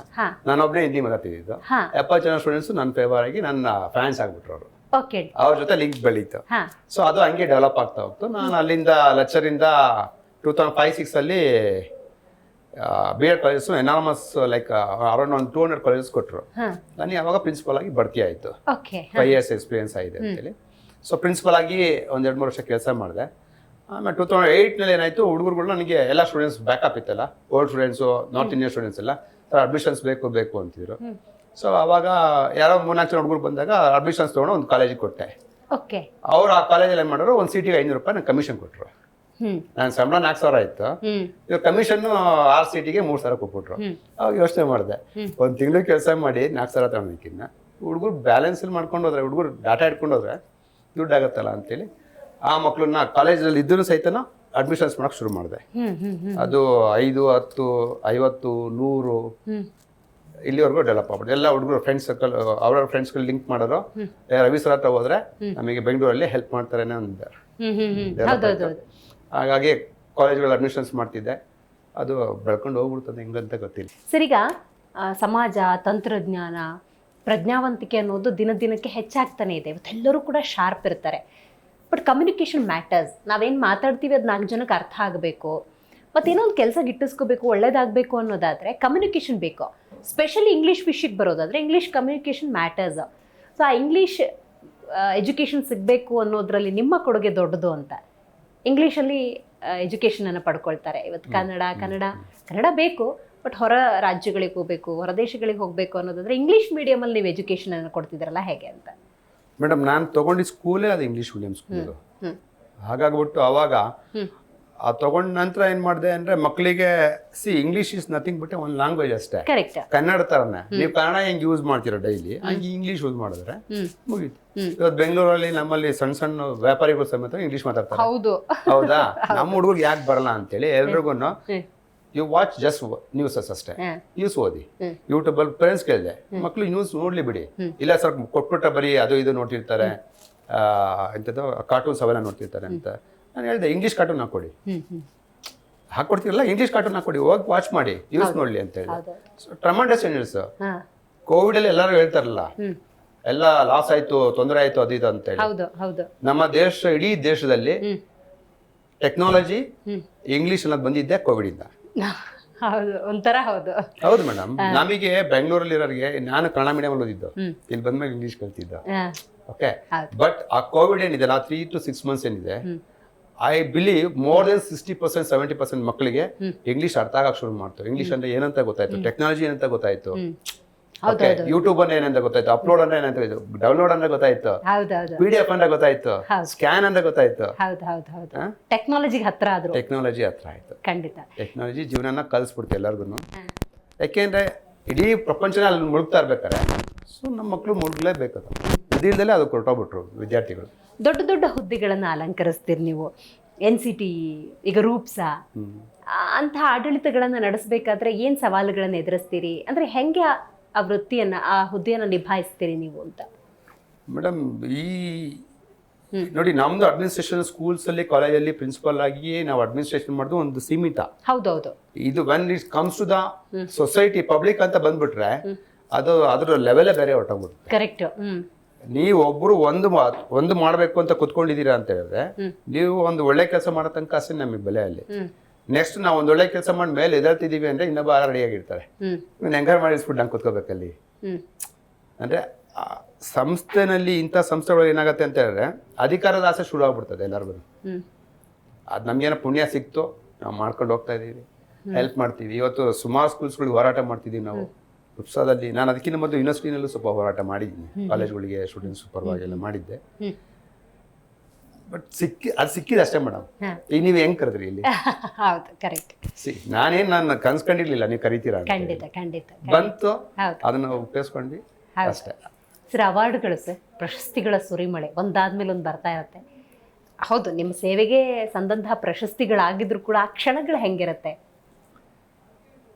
ನಾನೊಬ್ಬನೇ ಹಿಂದಿ ಮಾತಾಡ್ತಿದ್ದು. 70 ಜನ ಸ್ಟೂಡೆಂಟ್ಸ್ ನನ್ನ ಫೇವರ್ ಆಗಿ ನನ್ನ ಫ್ಯಾನ್ಸ್ ಆಗ್ಬಿಟ್ರು ಅವರು. ಅವ್ರ ಜೊತೆ ಲಿಂಕ್ ಬೆಳೀತು. ಸೊ ಅದು ಹಂಗೆ ಡೆವಲಪ್ ಆಗ್ತಾ ಹೋಗ್ತು. ನಾನು ಅಲ್ಲಿಂದ ಲೆಕ್ಚರಿಂದ 2005-06 ಅಲ್ಲಿ B.Ed ಕಾಲೇಜಸ್ ಎನಾನಮಸ್ ಲೈಕ್ ಅರೌಂಡ್ ಒಂದು 200 ಕಾಲೇಜಸ್ ಕೊಟ್ಟರು. ನನಗೆ ಅವಾಗ ಪ್ರಿನ್ಸಿಪಲ್ ಆಗಿ ಭರ್ತಿ ಆಯಿತು. 5 years ಎಕ್ಸ್ಪೀರಿಯನ್ಸ್ ಆಗಿದೆ ಅಂತೇಳಿ. ಸೊ ಪ್ರಿನ್ಸಿಪಲ್ ಆಗಿ 1-2-3 ವರ್ಷ ಕೆಲಸ ಮಾಡಿದೆ. ಆಮೇಲೆ 2008 ಏನಾಯಿತು, ಹುಡುಗರುಗಳು ನನಗೆ ಎಲ್ಲ ಸ್ಟೂಡೆಂಟ್ಸ್ ಬ್ಯಾಕಪ್ ಇತ್ತಲ್ಲ, old students, north Indian students ಎಲ್ಲ ಅಡ್ಮಿಷನ್ಸ್ ಬೇಕು ಅಂತಿದ್ರು. ಸೊ ಅವಾಗ ಯಾರೋ 3-4 ಜನ ಹುಡುಗರು ಬಂದಾಗ ಅಡ್ಮಿಷನ್ಸ್ ತೊಗೊಂಡು ಒಂದು ಕಾಲೇಜಿಗೆ ಕೊಟ್ಟೆ. ಅವ್ರು ಆ ಕಾಲೇಜಲ್ಲಿ ಏನು ಮಾಡೋರು, ಒಂದು ಸೀಟಿಗೆ 500 ರೂಪಾಯಿ ನಂಗೆ ಕಮಿಷನ್ ಕೊಟ್ಟರು. ನನ್ನ ಸಂಬಳ 4,000 ಆಯಿತು. ಇವಾಗ ಕಮಿಷನ್ 6 ಸೀಟಿಗೆ 3,000 ಕೊಟ್ಬಿಟ್ರು. ಅವಾಗ ಯೋಚನೆ ಮಾಡಿದೆ, ಒಂದು ತಿಂಗಳು ಕೆಲಸ ಮಾಡಿ 4,000 ತಗೊಳಕ್ಕಿನ್ನ ಹುಡುಗರು ಬ್ಯಾಲೆನ್ಸಲ್ಲಿ ಮಾಡ್ಕೊಂಡು ಹೋದ್ರೆ, ಹುಡುಗರು ಡಾಟಾ ಇಟ್ಕೊಂಡು ಹೋದ್ರೆ ದುಡ್ಡು ಆಗುತ್ತಲ್ಲ ಅಂತೇಳಿ ಆ ಮಕ್ಕಳನ್ನ ಕಾಲೇಜಲ್ಲಿ ಇದ್ದರೂ ಸಹಿತನ ಅಡ್ಮಿಷನ್ಸ್ ಮಾಡೋಕೆ ಶುರು ಮಾಡಿದೆ. ಅದು 5, 10, 50, 100 ಇಲ್ಲಿವರೆಗೂ ಡೆವಲಪ್ ಆಗ್ಬಿಟ್ಟು ಎಲ್ಲ ಹುಡುಗರು ಫ್ರೆಂಡ್ಸ್ ಸರ್ಕಲ್, ಅವ್ರವ್ರ ಫ್ರೆಂಡ್ಸ್ಗಳು ಲಿಂಕ್ ಮಾಡೋರು. ರವಿ ಸರ್ ಹತ್ರ ಹೋದ್ರೆ ನಮಗೆ ಬೆಂಗಳೂರಲ್ಲಿ ಹೆಲ್ಪ್ ಮಾಡ್ತಾರೆ ಅಂತ. ಹಾಗಾಗಿ ಕಾಲೇಜ್ಗಳಲ್ಲಿ ಅಡ್ಮಿಷನ್ಸ್ ಮಾಡ್ತಿದ್ದೆ. ಅದು ಬೆಳ್ಕೊಂಡು ಹೋಗ್ಬಿಡ್ತದೆ ಹೆಂಗಂತ ಗೊತ್ತಿಲ್ಲ. ಸರಿಗ ಸಮಾಜ, ತಂತ್ರಜ್ಞಾನ, ಪ್ರಜ್ಞಾವಂತಿಕೆ ಅನ್ನೋದು ದಿನಕ್ಕೆ ಹೆಚ್ಚಾಗ್ತಾನೆ ಇದೆ. ಇವತ್ತೆಲ್ಲರೂ ಕೂಡ ಶಾರ್ಪ್ ಇರ್ತಾರೆ. But communication matters. ನಾವೇನು ಮಾತಾಡ್ತೀವಿ ಅದು 4 ಜನಕ್ಕೆ ಅರ್ಥ ಆಗಬೇಕು, ಮತ್ತೇನೋ ಒಂದು ಕೆಲಸ ಗಿಟ್ಟಿಸ್ಕೋಬೇಕು, ಒಳ್ಳೇದಾಗಬೇಕು ಅನ್ನೋದಾದರೆ ಕಮ್ಯುನಿಕೇಷನ್ ಬೇಕು. ಸ್ಪೆಷಲಿ ಇಂಗ್ಲೀಷ್ ವಿಷಯಕ್ಕೆ ಬರೋದಾದರೆ ಇಂಗ್ಲೀಷ್ ಕಮ್ಯುನಿಕೇಷನ್ ಮ್ಯಾಟರ್ಸ್. ಸೊ ಆ ಇಂಗ್ಲೀಷ್ ಎಜುಕೇಷನ್ ಸಿಗಬೇಕು ಅನ್ನೋದ್ರಲ್ಲಿ ನಿಮ್ಮ ಕೊಡುಗೆ ದೊಡ್ಡದು ಅಂತ. ಇಂಗ್ಲೀಷಲ್ಲಿ ಎಜುಕೇಷನನ್ನು ಪಡ್ಕೊಳ್ತಾರೆ ಇವತ್ತು. ಕನ್ನಡ ಬೇಕು, ಬಟ್ ಹೊರ ರಾಜ್ಯಗಳಿಗೆ ಹೋಗಬೇಕು, ಹೊರ ದೇಶಗಳಿಗೆ ಹೋಗಬೇಕು ಅನ್ನೋದಾದರೆ ಇಂಗ್ಲೀಷ್ ಮೀಡಿಯಮಲ್ಲಿ ನೀವು ಎಜುಕೇಷನನ್ನು ಕೊಡ್ತಿದ್ದೀರಲ್ಲ, ಹೇಗೆ ಅಂತ? ಮೇಡಮ್, ನಾನು ತೊಗೊಂಡಿದ್ದ ಸ್ಕೂಲೇ ಅದು ಇಂಗ್ಲೀಷ್ ಮೀಡಿಯಂ ಸ್ಕೂಲು. ಹಾಗಾಗ್ಬಿಟ್ಟು ಅವಾಗ ಆ ತೊಗೊಂಡ ನಂತರ ಏನು ಮಾಡಿದೆ ಅಂದರೆ, ಮಕ್ಕಳಿಗೆ ಇಂಗ್ಲೀಷ್ ಇಸ್ ನಥಿಂಗ್ ಬಟ್ ಒಂದು ಲ್ಯಾಂಗ್ವೇಜ್ ಅಷ್ಟೇ. ಕನ್ನಡ ಥರನೇ ನೀವು ಕನ್ನಡ ಹೆಂಗೆ ಯೂಸ್ ಮಾಡ್ತೀರೋ ಡೈಲಿ, ಹಂಗೆ ಇಂಗ್ಲೀಷ್ ಯೂಸ್ ಮಾಡಿದ್ರೆ ಮುಗೀತು. ಇವತ್ತು ಬೆಂಗಳೂರಲ್ಲಿ ನಮ್ಮಲ್ಲಿ ಸಣ್ಣ ವ್ಯಾಪಾರಿಗಳು ಸಮೇತ ಇಂಗ್ಲೀಷ್ ಮಾತಾಡ್ತಾರೆ. ಹೌದಾ? ನಮ್ಮ ಹುಡುಗರಿಗೆ ಯಾಕೆ ಬರಲ್ಲ ಅಂತೇಳಿ ಎಲ್ರಿಗೂ ಯು ವಾಚ್ ಜಸ್ಟ್ ನ್ಯೂಸಸ್ ಅಷ್ಟೇ, ನ್ಯೂಸ್ ಓದಿ. ಯೂಟ್ಯೂಬಲ್ಲಿ ಪೇರೆಂಟ್ಸ್ ಕೇಳಿದೆ, ಮಕ್ಕಳು ನ್ಯೂಸ್ ನೋಡ್ಲಿ ಬಿಡಿ, ಇಲ್ಲ ಸರ್ ಕೊಟ್ಬಿಟ್ಟ ಬರೀ ಅದು ಇದು ನೋಡ್ತಿರ್ತಾರೆ, ಎಂಥದ್ದು ಕಾರ್ಟೂನ್ಸ್ ಅವೆಲ್ಲ ನೋಡ್ತಿರ್ತಾರೆ ಅಂತ. ನಾನು ಹೇಳಿದೆ, ಇಂಗ್ಲೀಷ್ ಕಾರ್ಟೂನ್ ಹಾಕೊಡಿ. ಹಾಕೊಡ್ತಿರಲ್ಲ, ಇಂಗ್ಲೀಷ್ ಕಾರ್ಟೂನ್ ಹಾಕೊಡಿ, ಹೋಗಿ ವಾಚ್ ಮಾಡಿ, ನ್ಯೂಸ್ ನೋಡ್ಲಿ ಅಂತ ಹೇಳಿ. Tremendous changes. ಕೋವಿಡ್ ಅಲ್ಲಿ ಎಲ್ಲರೂ ಹೇಳ್ತಾರಲ್ಲ, ಎಲ್ಲ ಲಾಸ್ ಆಯ್ತು, ತೊಂದರೆ ಆಯ್ತು, ಅದು ಇದು ಅಂತ ಹೇಳಿ. ನಮ್ಮ ಇಡೀ ದೇಶದಲ್ಲಿ ಟೆಕ್ನಾಲಜಿ ಇಂಗ್ಲೀಷ್ ಅನ್ನೋದು ಬಂದಿದ್ದೆ ಕೋವಿಡ್ ಇಂದ. ಹೌದು ಮೇಡಮ್. ನಮಗೆ ಬೆಂಗಳೂರಲ್ಲಿ ಇರೋರಿಗೆ, ನಾನು ಕನ್ನಡ ಮೀಡಿಯಂ ಅಲ್ಲಿ ಓದಿದ್ದು, ಇಲ್ಲಿ ಬಂದ್ಮೇಲೆ ಇಂಗ್ಲೀಷ್ ಕಲ್ತಿದ್ದ. ಓಕೆ, ಬಟ್ ಆ ಕೋವಿಡ್ ಏನಿದೆ 3 to 6 months ಏನಿದೆ, ಐ ಬಿಲೀವ್ ಮೋರ್ ದೆನ್ 60%, 70% ಮಕ್ಕಳಿಗೆ ಇಂಗ್ಲೀಷ್ ಅರ್ಥ ಆಗಕ್ಕೆ ಶುರು ಮಾಡ್ತು. ಇಂಗ್ಲೀಷ್ ಅಂದ್ರೆ ಏನಂತ ಗೊತ್ತಾಯ್ತು, ಟೆಕ್ನಾಲಜಿ ಏನಂತ ಗೊತ್ತಾಯ್ತು. ಹೌದು ಹೌದು ಯೂಟ್ಯೂಬ್ ಅಂದ್ರೆ ಏನಂತ ಗೊತ್ತಾಯ್ತು, ಅಪ್ಲೋಡ್ ಅಂದ್ರೆ ಏನಂತ ಗೊತ್ತಾಯ್ತು, ಡೌನ್ಲೋಡ್ ಅಂದ್ರೆ ಗೊತ್ತಾಯ್ತು, ಹೌದೌದು PDF ಅಂದ್ರೆ ಗೊತ್ತಾಯ್ತು, ಹೌದು. ಸ್ಕ್ಯಾನ್ ಅಂದ್ರೆ ಗೊತ್ತಾಯ್ತು. ಹೌದು ಹೌದು ಹೌದು ಟೆಕ್ನಾಲಜಿಗೆ ಹತ್ರ ಆದ್ರು ಟೆಕ್ನಾಲಜಿ ಹತ್ರ ಆಯ್ತು. ಖಂಡಿತ. ಟೆಕ್ನಾಲಜಿ ಜೀವನನ ಕಲಿಸ್ಬಿಡ್ತು ಎಲ್ಲರಿಗೂ. ಯಾಕೆಂದ್ರೆ ಇಡೀ ಪ್ರಪಂಚನ ಅಲ್ಲಿ ಮುಳುಗ್ತಾ ಇರ್ಬೇಕಾರೆ ಸೊ ನಮ್ಮ ಮಕ್ಕಳು ಮುಳುಗಲೇಬೇಕು. ಇದಿಲ್ದಲೇ ಅದು ಹೊರಟೋಗ್ಬಿಟ್ರು ವಿದ್ಯಾರ್ಥಿಗಳು. ದೊಡ್ಡ ದೊಡ್ಡ ಹುದ್ದೆಗಳನ್ನು ಅಲಂಕರಿಸ್ತೀರಿ ನೀವು, NCT, ಈಗ ರೂಪ್ಸ, ಅಂತಹ ಆಡಳಿತಗಳನ್ನು ನಡೆಸಬೇಕಾದ್ರೆ ಏನು ಸವಾಲುಗಳನ್ನು ಎದುರಿಸ್ತೀರಿ? ಅಂದರೆ ಹೆಂಗೆ ಆ ವೃತ್ತಿಯನ್ನು, ಆ ಹುದ್ದೆಯನ್ನು ನಿಭಾಯಿಸ್ತೀರಿ ನೀವು ಅಂತ? ಮೇಡಮ್ ಈ ನೋಡಿ, ನಮ್ದು ಅಡ್ಮಿನಿಸ್ಟ್ರೇಷನ್ ಸ್ಕೂಲ್ಸಲ್ಲಿ ಕಾಲೇಜಲ್ಲಿ ಪ್ರಿನ್ಸಿಪಲ್ ಆಗಿ ನಾವು ಅಡ್ಮಿನಿಸ್ಟ್ರೇಷನ್ ಮಾಡೋದು ಒಂದು ಸೀಮಿತ. ಹೌದೌದು. ಇದು when it comes to the society public ಅಂತ ಬಂದ್ಬಿಟ್ರೆ ಅದು ಅದ್ರ ಲೆವೆಲೇ ಬೇರೆ ಹೊರಟೋಗ್ಬಿಡುತ್ತೆ. ಕರೆಕ್ಟ್. ನೀವು ಒಬ್ರು ಒಂದು ಮಾಡಬೇಕು ಅಂತ ಕುತ್ಕೊಂಡಿದ್ದೀರಾ ಅಂತ ಹೇಳಿದ್ರೆ ನೀವು ಒಂದು ಒಳ್ಳೆ ಕೆಲಸ ಮಾಡೋ ತನಕ ಅಷ್ಟೇ ನಮಗೆ ಬೆಲೆ. ಅಲ್ಲಿ ನೆಕ್ಸ್ಟ್ ನಾವು ಒಂದು ಒಳ್ಳೆ ಕೆಲಸ ಮಾಡಿ ಮೇಲೆ ಎದುರ್ತಿದ್ದೀವಿ ಅಂದ್ರೆ ಇನ್ನೊಬ್ಬ ರೆಡಿಯಾಗಿರ್ತಾರೆ, ಹೆಂಗಾರು ಮಾಡಿಸ್ಬಿಟ್ಟು ನಂಗೆ ಕುತ್ಕೋಬೇಕಲ್ಲಿ. ಅಂದ್ರೆ ಸಂಸ್ಥೆನಲ್ಲಿ ಇಂಥ ಸಂಸ್ಥೆಗಳು ಏನಾಗುತ್ತೆ ಅಂತ ಹೇಳಿದ್ರೆ ಅಧಿಕಾರದ ಆಸೆ ಶುರು ಆಗ್ಬಿಡ್ತದೆ ಎಲ್ಲರಿಗೂ. ಅದು ನಮ್ಗೇನೋ ಪುಣ್ಯ ಸಿಕ್ತು, ನಾವು ಮಾಡ್ಕೊಂಡು ಹೋಗ್ತಾ ಇದ್ದೀವಿ, ಹೆಲ್ಪ್ ಮಾಡ್ತೀವಿ. ಇವತ್ತು ಸುಮಾರು ಸ್ಕೂಲ್ಸ್ಗಳಿಗೆ ಹೋರಾಟ ಮಾಡ್ತಿದ್ದೀವಿ ನಾವು ಉತ್ಸಾಹದಲ್ಲಿ. ನಾನು ಅದಕ್ಕಿಂತ ಮೊದಲು ಯೂನಿವರ್ಸಿಟಿನಲ್ಲೂ ಸ್ವಲ್ಪ ಹೋರಾಟ ಮಾಡಿದ್ದೀನಿ, ಕಾಲೇಜ್ಗಳಿಗೆ ಸ್ಟೂಡೆಂಟ್ಸ್ ಪರವಾಗಿ ಎಲ್ಲ ಮಾಡಿದ್ದೆ. ಬಟ್ ಅದು ಸಿಕ್ಕಿದೆ ಅಷ್ಟೇ ಮೇಡಮ್. ಈಗ ನೀವು ಹೆಂಗ್ ಕರೆದ್ರಿ ಇಲ್ಲಿ? ಹೌದು ಕರೆಕ್ಟ್. ನಾನು ಕನ್ಸ್ಕೊಂಡಿರ್ಲಿಲ್ಲ ನೀವು ಕರಿತೀರಾ ಅಂತ. ಖಂಡಿತ ಖಂಡಿತ ಬಂತು, ಅದನ್ನ ಉಪಯೋಗಿಸ್ಕೊಂಡ್ವಿ ಅಷ್ಟೇ. ಸರ್, ಅವಾರ್ಡ್ಗಳು ಸರ್, ಪ್ರಶಸ್ತಿಗಳ ಸುರಿಮಳೆ ಒಂದಾದ್ಮೇಲೆ ಒಂದು ಬರ್ತಾ ಇರುತ್ತೆ. ಹೌದು, ನಿಮ್ಮ ಸೇವೆಗೆ ಸಂದಂತಹ ಪ್ರಶಸ್ತಿಗಳಾಗಿದ್ರು ಕೂಡ ಆ ಕ್ಷಣಗಳು ಹೆಂಗಿರುತ್ತೆ?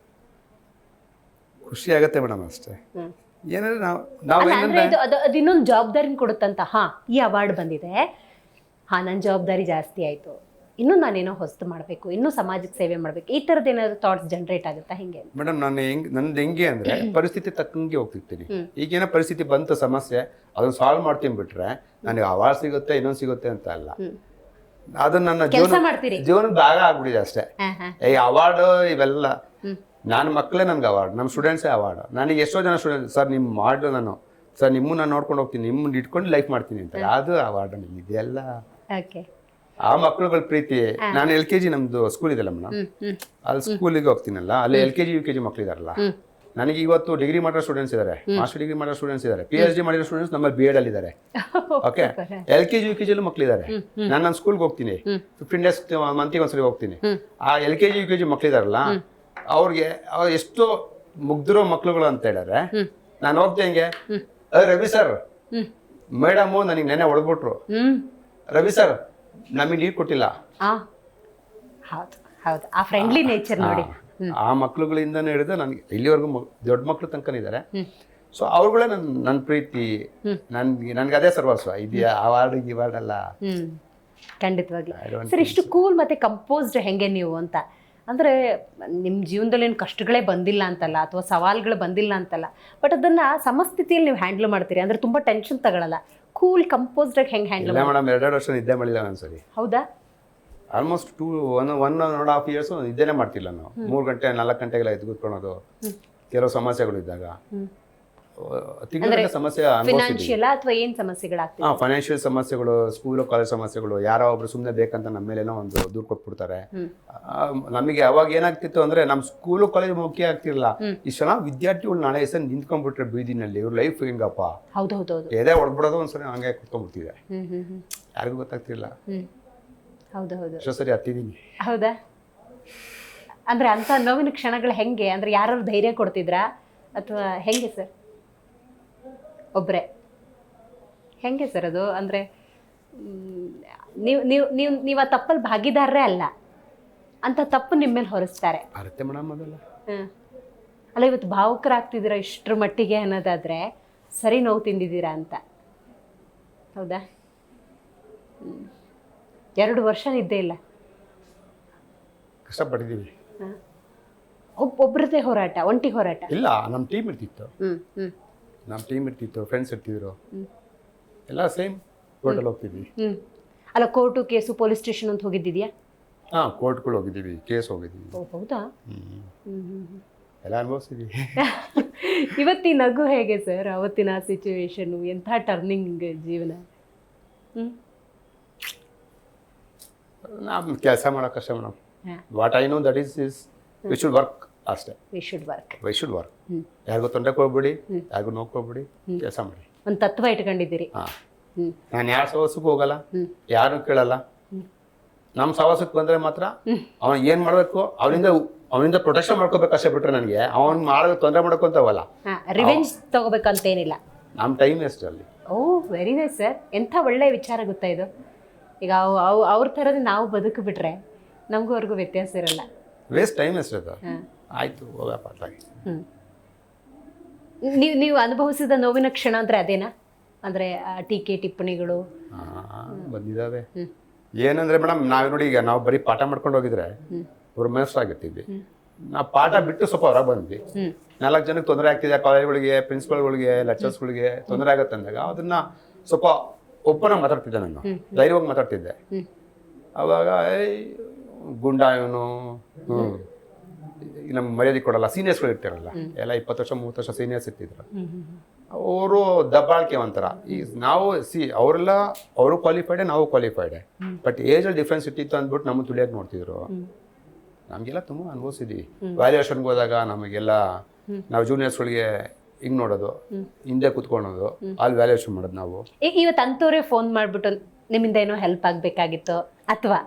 ಖುಷಿ ಆಗತ್ತೆ ಮೇಡಮ್ ಅಷ್ಟೇ. ಏನಂದ್ರೆ ನಾವು ಅದು ಇನ್ನೊಂದು ಜವಾಬ್ದಾರಿನ ಕೊಡುತ್ತಂತ. ಈ ಅವಾರ್ಡ್ ಬಂದಿದೆ, ನನ್ನ ಜವಾಬ್ದಾರಿ ಜಾಸ್ತಿ ಆಯ್ತು, ಇನ್ನೂ ನಾನೇನೋ ಹೊಸ್ತು ಮಾಡಬೇಕು, ಇನ್ನೂ ಸಮಾಜಕ್ಕೆ ಸೇವೆ ಮಾಡಬೇಕು, ಈ ಥರದ್ದು ಏನಾದ್ರು ಥಾಟ್ಸ್ ಜನರೇಟ್ ಆಗುತ್ತಾ? ಹಿಂಗೆ ಮೇಡಮ್ ನಂದು ಹೆಂಗೆ ಅಂದ್ರೆ ಪರಿಸ್ಥಿತಿ ತಕ್ಕಂಗೆ ಹೋಗ್ತಿರ್ತೀನಿ. ಈಗೇನೋ ಪರಿಸ್ಥಿತಿ ಬಂತು, ಸಮಸ್ಯೆ, ಅದನ್ನ ಸಾಲ್ವ್ ಮಾಡ್ತೀನಿ ಬಿಟ್ರೆ ನನಗೆ ಅವಾರ್ಡ್ ಸಿಗುತ್ತೆ ಇನ್ನೊಂದು ಸಿಗುತ್ತೆ ಅಂತ ಅಲ್ಲ. ಅದು ನನ್ನ ಜೀವನದ ಭಾಗ ಆಗ್ಬಿಟ್ಟಿದೆ ಅಷ್ಟೇ. ಈ ಅವಾರ್ಡ್ ಇವೆಲ್ಲ ನನ್ನ ಮಕ್ಕಳೇ ನನ್ಗೆ ಅವಾರ್ಡ್, ನಮ್ಮ ಸ್ಟೂಡೆಂಟ್ಸೇ ಅವಾರ್ಡ್. ನನಗೆ ಎಷ್ಟೋ ಜನ ಸ್ಟೂಡೆಂಟ್ ಸರ್ ನಿಮ್ಮ ಮಾಡು, ನಾನು ಸರ್ ನಿಮ್ಮನ್ನ ನಾನು ನೋಡ್ಕೊಂಡು ಹೋಗ್ತೀನಿ, ನಿಮ್ಮನ್ನ ಇಟ್ಕೊಂಡು ಲೈಫ್ ಮಾಡ್ತೀನಿ ಅಂತ. ಅದು ಅವಾರ್ಡ್ ನನಗೆ ಇದೆಲ್ಲ ಆ ಮಕ್ಕಳುಗಳ ಪ್ರೀತಿ. ನಾನು LKG ನಮ್ದು ಸ್ಕೂಲ್ ಇದೆಲ್ಲ ಮೇಡಮ್, ಅಲ್ಲಿ ಸ್ಕೂಲಿಗೆ ಹೋಗ್ತೀನಲ್ಲ, ಅಲ್ಲಿ LKG UKG ಮಕ್ಕಳಿದಾರಲ್ಲ, ನನಗೆ ಇವತ್ತು ಡಿಗ್ರಿ ಮಾಡೋ ಸ್ಟೂಡೆಂಟ್ಸ್ ಇದ್ದಾರೆ, ಮಾಸ್ಟರ್ ಡಿಗ್ರಿ ಮಾಡೋ ಸ್ಟೂಡೆಂಟ್ಸ್ ಇದ್ದಾರೆ, PhD ಮಾಡಿರೋ ಸ್ಟೂಡೆಂಟ್ಸ್ ನಮ್ಮಲ್ಲಿ B.Ed ಅಲ್ಲಿ ಇದ್ದಾರೆ. ಓಕೆ, LKG UKG ಅಲ್ಲೂ ಮಕ್ಕಳಿದ್ದಾರೆ. ನಾನು ನನ್ನ ಸ್ಕೂಲ್ಗೆ ಹೋಗ್ತೀನಿ, 15 days ಮಂತಿಗೆ ಒಂದ್ಸರಿ ಹೋಗ್ತೀನಿ. ಆ LKG UKG ಮಕ್ಕಳಿದಾರಲ್ಲ ಅವ್ರಿಗೆ ಎಷ್ಟು ಮುಗ್ದಿರೋ ಮಕ್ಳುಗಳು ಅಂತ ಹೇಳಿದ್ರೆ ನಾನು ಹೋಗ್ತೀನಿ ಹಿಂಗೆ, ರವಿ ಸರ್ ಮೇಡಮು ನನಗೆ ನೆನೆ ಹೊಡೆದ್ಬಿಟ್ರು, ರವಿ ಸರ್ ನಮಗೆ ನೀರು ಕೊಟ್ಟಿಲ್ಲ. ಆ ಫ್ರೆಂಡ್ಲಿ ನೇಚರ್ ನೋಡಿ. ಆ ಮಕ್ಳುಗಳಿಂದನೇ ಹಿಡಿದು ನನಗೆ ಇಲ್ಲಿವರೆಗೂ ದೊಡ್ಡ ಮಕ್ಳು ತನಕನಿದ್ದಾರೆ. ಸೊ ಅವ್ರುಗಳೇ ನನ್ನ ಪ್ರೀತಿ, ನನ್ಗೆ ಅದೇ ಸರ್ವಸ್ವ. ಇದೆಯಾ ಅವಾರ್ಡ್ ಗಿವಾರ್ಡ್ ಅಲ್ಲ. ಖಂಡಿತವಾಗ್ಲಿ ಸರ್. ಇಷ್ಟು ಕೂಲ್ ಮತ್ತೆ ಕಂಪೋಸ್ಡ್ ಹೆಂಗೆ ನೀವು ಅಂತ ಅಂದರೆ ನಿಮ್ಮ ಜೀವನದಲ್ಲಿ ಏನು ಕಷ್ಟಗಳೇ ಬಂದಿಲ್ಲ ಅಂತಲ್ಲ, ಅಥವಾ ಸವಾಲುಗಳು ಬಂದಿಲ್ಲ ಅಂತಲ್ಲ, ಬಟ್ ಅದನ್ನು ಸಮಸ್ಥಿತಿಯಲ್ಲಿ ನೀವು ಹ್ಯಾಂಡಲ್ ಮಾಡ್ತೀರಿ. ಅಂದರೆ ತುಂಬ ಟೆನ್ಷನ್ ತಗೊಳ್ಳಲ್ಲ, ಕೂಲ್ ಕಂಪೋಸ್ಡಾಗಿ ಹೆಂಗೆ ಹ್ಯಾಂಡಲ್? ಮೇಡಮ್ 2 ವರ್ಷ ನಿದ್ದೆ ಮಾಡಿಲ್ಲ ಒಂದ್ಸರಿ. ಹೌದಾ? ಆಲ್ಮೋಸ್ಟ್ 1.5 years ನಿದ್ದೆನೇ ಮಾಡ್ತಿಲ್ಲ ನಾವು. 3 ಗಂಟೆ 4 ಗಂಟೆಗೆಲ್ಲ ಎದ್ದು ಕೂತ್ಕೊಳ್ಳೋದು. ಕೆಲವು ಸಮಸ್ಯೆಗಳು ಇದ್ದಾಗ ತಿಂಗಳ ಸಮಸ್ಯೆ ಫೈನಾನ್ಷಿಯಲ್ ಅಥವಾ ಏನು ಸಮಸ್ಯೆಗಳಾಗ್ತದೆ? ಫೈನಾನ್ಷಿಯಲ್ ಸಮಸ್ಯೆಗಳು, ಸ್ಕೂಲ್ ಕಾಲೇಜ್ ಸಮಸ್ಯೆಗಳು. ಯಾರೋ ಒಬ್ರು ಸುಮ್ಮನೆ ಬೇಕಂತ ನಮ್ಮ ಮೇಲೇನೋ ಒಂದು ದೂರು ಕೊಟ್ಬಿಡ್ತಾರೆ. ನಮಗೆ ಅವಾಗ ಏನಾಗ್ತಿತ್ತು ಅಂದ್ರೆ ನಮ್ಮ ಸ್ಕೂಲು ಕಾಲೇಜ್ ಮುಖ್ಯ ಆಗ್ತಿರಲಿಲ್ಲ. ಇಷ್ಟು ಜನ ವಿದ್ಯಾರ್ಥಿಗಳು ನಾಳೆ ಹೆಸರು ನಿಂತ್ಕೊಂಡ್ಬಿಟ್ರೆ ಬೀದಿನಲ್ಲಿ ಇವ್ರ ಲೈಫ್ ಹೆಂಗಪ್ಪ, ಎದೆ ಹೊಡೆದ್ಬಿಡೋದು ಒಂದ್ಸರಿ ಹಂಗೆ ಕುತ್ಕೊಂಡ್ಬಿಡ್ತಿದೆ, ಯಾರಿಗೂ ಗೊತ್ತಾಗ್ತಿರ್ಲಿಲ್ಲ. ಎಷ್ಟೋ ಸರಿ ಹತ್ತಿದ್ದೀನಿ. ಹೌದಾ? ಅಂದ್ರೆ ಅಂತ ನೋವಿನ ಕ್ಷಣಗಳು ಹೆಂಗೆ? ಅಂದ್ರೆ ಯಾರು ಧೈರ್ಯ ಕೊಡ್ತಿದ್ರಾ ಅಥವಾ ಹೆಂಗೆ ಸರ್? ಒಬ್ಬರೇ ಹೆಂಗೆ ಸರ್ ಅದು? ಅಂದರೆ ನೀವು ಆ ತಪ್ಪಲ್ಲಿ ಭಾಗಿದಾರರೇ ಅಲ್ಲ, ಅಂತ ತಪ್ಪು ನಿಮ್ಮ ಮೇಲೆ ಹೊರಿಸ್ತಾರೆ. ಅಲ್ಲ, ಇವತ್ತು ಭಾವುಕರಾಗ್ತಿದ್ದೀರಾ ಇಷ್ಟರ ಮಟ್ಟಿಗೆ ಅನ್ನೋದಾದರೆ ಸರಿ ನೋವು ತಿಂದಿದ್ದೀರಾ ಅಂತ. ಹೌದಾ? 2 ವರ್ಷ ನಿದ್ದೆ ಇಲ್ಲ, ಕಷ್ಟಪಟ್ಟಿದ್ದೀವಿ. ಒಬ್ಬರದೇ ಹೋರಾಟ, ಒಂಟಿ ಹೋರಾಟ ಇಲ್ಲ. ನಮ್ಮ ಟೀಮ್ ಇರ್ತಿತ್ತು, ಫ್ರೆಂಡ್ಸ್ ಇರ್ತಿದ್ರು, ಎಲ್ಲ ಸೇಮ್ ಕೋರ್ಟಲ್ಲಿ ಹೋಗ್ತಿದ್ವಿ. ಅಲ್ಲ, ಕೋರ್ಟು ಕೇಸು ಪೊಲೀಸ್ ಸ್ಟೇಷನ್ ಅಂತ ಹೋಗಿದ್ದಿದ್ಯಾ? ಕೋರ್ಟ್ಗಳು ಹೋಗಿದ್ದೀವಿ, ಕೇಸ್ ಹೋಗಿದ್ದೀವಿ. ಹೌದಾ? ಎಲ್ಲ ಅನುಭವಿಸಿದ್ವಿ. ಇವತ್ತಿನ ನಗು ಹೇಗೆ ಸರ್? ಅವತ್ತಿನ ಸಿಚುವೇಶನ್ ಎಂಥ ಟರ್ನಿಂಗ್ ಜೀವನ? ನಾವು ಕೆಲಸ ಮಾಡೋಕ್ಕಷ್ಟೇ madam. What I know that is we should work ಅಷ್ಟೇ. We should work. ಯಾರಿಗೂ ತೊಂದರೆ ಕೊಡ್ಬೇಡಿ, ಯಾರಿಗೂ ನೋವು ಕೊಡ್ಬೇಡಿ, ಕೆಲಸ ಮಾಡಿ. ಒಂದು ತತ್ವ ಇಟ್ಕೊಂಡಿದ್ದೀರಿ. ನಾನು ಯಾರ ಸವಾಸಕ್ಕೂ ಹೋಗಲ್ಲ, ಯಾರು ಕೇಳಲ್ಲ. ನಮ್ಮ ಸವಾಸಕ್ಕೆ ಬಂದರೆ ಮಾತ್ರ ಅವ್ನು ಏನು ಮಾಡಬೇಕು ಅವನಿಂದ ಪ್ರೊಟೆಕ್ಷನ್ ಮಾಡ್ಕೋಬೇಕು ಅಷ್ಟೇ, ಬಿಟ್ರೆ ನನಗೆ ಅವ್ನು ಮಾಡೋದು ತೊಂದರೆ ಮಾಡ್ಕೊಂತವಲ್ಲ. ರಿವೆಂಜ್ ತಗೋಬೇಕಂತೇನಿಲ್ಲ. ನಮ್ಮ ಟೈಮ್ ವೇಸ್ಟ್ ಅಲ್ಲಿ. ಓ ವೆರಿ ನೈಸ್ ಸರ್, ಎಂಥ ಒಳ್ಳೆ ವಿಚಾರ ಗೊತ್ತಾ ಇದು. ಈಗ ಅವ್ರ ಥರದ್ದು ನಾವು ಬದುಕು ಬಿಟ್ರೆ ನಮಗೂ ಅವ್ರಿಗೂ ವ್ಯತ್ಯಾಸ ಇರಲ್ಲ. ವೇಸ್ಟ್ ಟೈಮ್ ವೇಸ್ಟ್ ಅದು. ಆಯಿತು, ಹೋಗಪ್ಪ. ನೀವು ಅನುಭವಿಸಿದ ನೋವಿನ ಕ್ಷಣ ಅಂದರೆ ಅದೇನಾ? ಅಂದರೆ ಟೀಕೆ ಟಿಪ್ಪಣಿಗಳು ಬಂದಿದ್ದಾವೆ. ಏನಂದ್ರೆ ಮೇಡಮ್, ನಾವು ನೋಡಿ, ಈಗ ನಾವು ಬರೀ ಪಾಠ ಮಾಡ್ಕೊಂಡು ಹೋಗಿದ್ರೆ ಅವ್ರ ಮನಸ್ಸಾಗಿರ್ತೀವಿ. ನಾವು ಪಾಠ ಬಿಟ್ಟು ಸ್ವಲ್ಪ ಹೊರಗೆ ಬಂದ್ವಿ, 4 ಜನಕ್ಕೆ ತೊಂದರೆ ಆಗ್ತಿದೆ, ಕಾಲೇಜ್ಗಳಿಗೆ, ಪ್ರಿನ್ಸಿಪಲ್ಗಳಿಗೆ, ಲೆಕ್ಚರ್ಸ್ಗಳಿಗೆ ತೊಂದರೆ ಆಗುತ್ತೆ ಅಂದಾಗ ಅದನ್ನ ಸ್ವಲ್ಪ ಒಪ್ಪನ ಮಾತಾಡ್ತಿದ್ದೆ, ನಾನು ಧೈರ್ಯವಾಗಿ ಮಾತಾಡ್ತಿದ್ದೆ. ಅವಾಗ ಗುಂಡ ಇವನು, ನಮ್ಗೆ ಮರ್ಯಾದೆ ಕೊಡಲ್ಲ, ಸೀನಿಯರ್ಸ್ಗಳು ಇರ್ತಾರಲ್ಲ, ಎಲ್ಲ 20 ವರ್ಷ 30 ವರ್ಷ ಸೀನಿಯರ್ಸ್ ಇರ್ತಿದ್ರು. ಅವರು ದಬ್ಬಾಳಿಕೆ ಒಂಥರ. ಈಗ ನಾವು ಅವರೆಲ್ಲ ಅವರು ಕ್ವಾಲಿಫೈಡೆ, ನಾವು ಕ್ವಾಲಿಫೈಡೆ, ಬಟ್ ಏಜಲ್ಲಿ ಡಿಫ್ರೆನ್ಸ್ ಇಟ್ಟಿತ್ತು ಅಂದ್ಬಿಟ್ಟು ನಮ್ಮ ತುಳಿಯಕ್ಕೆ ನೋಡ್ತಿದ್ರು. ನಮಗೆಲ್ಲ ತುಂಬ ಅನುಭವಿಸಿದ್ವಿ. ವ್ಯಾಲ್ಯೂಯೇಷನ್ಗೆ ಹೋದಾಗ ನಮಗೆಲ್ಲ ನಾವು ಜೂನಿಯರ್ಸ್ಗಳಿಗೆ ಹಿಂಗೆ ನೋಡೋದು, ಹಿಂದೆ ಕುತ್ಕೊಳೋದು, ಅಲ್ಲಿ ವ್ಯಾಲ್ಯೂಯೇಷನ್ ಮಾಡೋದು ನಾವು. ಇವತ್ತು ಅಂಥವ್ರೆ ಫೋನ್ ಮಾಡಿಬಿಟ್ಟು ನಿಮ್ಮಿಂದ ಏನೋ ಹೆಲ್ಪ್ ಆಗಬೇಕಾಗಿತ್ತು, ಅಥವಾ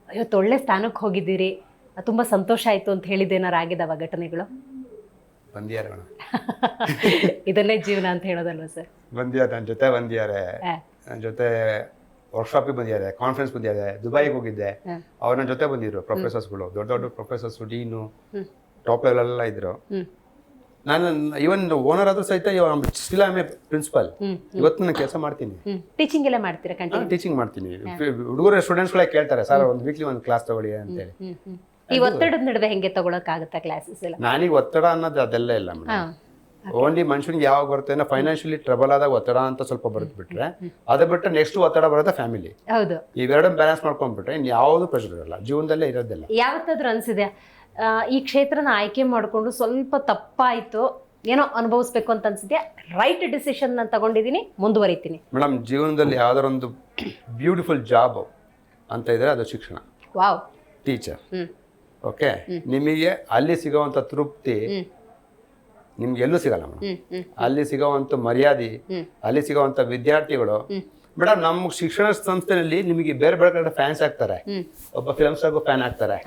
ಇವತ್ತು ಒಳ್ಳೆ ಸ್ಥಾನಕ್ಕೆ ಹೋಗಿದ್ದೀರಿ, ತುಂಬ ಸಂತೋಷ ಆಯಿತು ಅಂತ ಹೇಳಿದ್ದೇನಾರು ಆಗಿದಾವ ಘಟನೆಗಳು? ಬಂದಿದ್ದಾರೆ ಮೇಡಮ್. ಇದನ್ನೇ ಜೀವನ ಅಂತ ಹೇಳೋದಲ್ವ ಸರ್? ಬಂದಿದ್ದಾರೆ, ನನ್ನ ಜೊತೆ ಬಂದಿದ್ದಾರೆ, ನನ್ನ ಜೊತೆ ವರ್ಕ್ಶಾಪಿಗೆ ಬಂದಿದ್ದಾರೆ, ಕಾನ್ಫರೆನ್ಸ್ ಬಂದಿದ್ದಾರೆ, ದುಬೈಗೆ ಹೋಗಿದ್ದೆ, ಅವ್ರ ನನ್ನ ಜೊತೆ ಬಂದಿದ್ರು ಪ್ರೊಫೆಸರ್ಸ್ಗಳು, ದೊಡ್ಡ ದೊಡ್ಡ ಪ್ರೊಫೆಸರ್ಸ್, ಡೀನು, ಟಾಪ್ ಲೆವೆಲ್ ಎಲ್ಲ ಇದ್ರು. ನಾನು ಇವನ್ ಓನರ್ ಆದ್ರೂ ಸಹಿತ still I am a principal. ಇವತ್ತು ನಾನು ಕೆಲಸ ಮಾಡ್ತೀನಿ. ಟೀಚಿಂಗ್ ಎಲ್ಲ ಮಾಡ್ತೀರಾ? ಟೀಚಿಂಗ್ ಮಾಡ್ತೀನಿ. ಹುಡುಗರು ಸ್ಟೂಡೆಂಟ್ಸ್ಗಳೇ ಕೇಳ್ತಾರೆ, ಸರ್ ಒಂದು ವೀಕ್ಲಿ ಒಂದು ಕ್ಲಾಸ್ ತಗೊಳ್ಳಿ ಅಂತೇಳಿ. ಈ ಒತ್ತಡದ ನಡುವೆ ಹೆಂಗೆ ತಗೊಳಕ್ಕಾಗತ್ತಾ ಕ್ಲಾಸಸ್ ಎಲ್ಲ? ನಾನೀಗ ಒತ್ತಡ ಅನ್ನೋದು ಅದೆಲ್ಲ ಇಲ್ಲ ಮೇಡಮ್. ಓನ್ಲಿ ಮನುಷ್ಯನಿಗೆ ಯಾವಾಗ ಬರುತ್ತೆ, ಫೈನಾನ್ಷಿಯಲಿ ಟ್ರಬಲ್ ಆದಾಗ ಒತ್ತಡ ಅಂತ ಸ್ವಲ್ಪ ಬರುತ್ತೆ ಬಿಟ್ರೆ, ಅದು ಬಿಟ್ಟರೆ ನೆಕ್ಸ್ಟ್ ಒತ್ತಡ ಬರುತ್ತೆ ಫ್ಯಾಮಿಲಿ. ಹೌದು, ಇವೆರಡನ್ನು ಬ್ಯಾಲೆನ್ಸ್ ಮಾಡ್ಕೊಂಡ್ಬಿಟ್ರೆ ಇನ್ನು ಯಾವುದು ಪ್ರೆಷರ್ ಇರಲ್ಲ, ಜೀವನದಲ್ಲೇ ಇರೋದಿಲ್ಲ. ಯಾವತ್ತಾದ್ರೂ ಅನ್ಸಿದೆ ಈ ಕ್ಷೇತ್ರನ ಆಯ್ಕೆ ಮಾಡಿಕೊಂಡು ಸ್ವಲ್ಪ ತಪ್ಪಾಯಿತು, ಏನೋ ಅನುಭವಿಸ್ಬೇಕು ಅಂತ ಅನ್ಸಿದ್ಯಾ, ರೈಟ್ ಡಿಸಿಷನ್ ನಾನು ತಗೊಂಡಿದ್ದೀನಿ, ಮುಂದುವರಿತೀನಿ? ಮೇಡಮ್, ಜೀವನದಲ್ಲಿ ಯಾವ್ದಾರ ಒಂದು ಬ್ಯೂಟಿಫುಲ್ ಜಾಬ್ ಅಂತ ಇದ್ರೆ ಅದು ಶಿಕ್ಷಣ. ವಾವ್. ಟೀಚರ್. ಓಕೆ, ನಿಮಗೆ ಅಲ್ಲಿ ಸಿಗೋವಂಥ ತೃಪ್ತಿ ನಿಮ್ಗೆ ಎಲ್ಲೂ ಸಿಗಲ್ಲ ಮೇಡಮ್. ಅಲ್ಲಿ ಸಿಗೋವಂಥ ಮರ್ಯಾದೆ, ಅಲ್ಲಿ ಸಿಗೋವಂಥ ವಿದ್ಯಾರ್ಥಿಗಳು. ಮೇಡಮ್, ನಮ್ಮ ಶಿಕ್ಷಣ ಸಂಸ್ಥೆಯಲ್ಲಿ ನಿಮಗೆ ಬೇರೆ ಬೇರೆ ಕಡೆ ಫ್ಯಾನ್ಸ್ ಆಗ್ತಾರೆ. ಒಬ್ಬ ಫಿಲ್ಮ್ ಸ್ಟಾರ್ಗೂ ಫ್ಯಾನ್ ಆಗ್ತಾರೆ,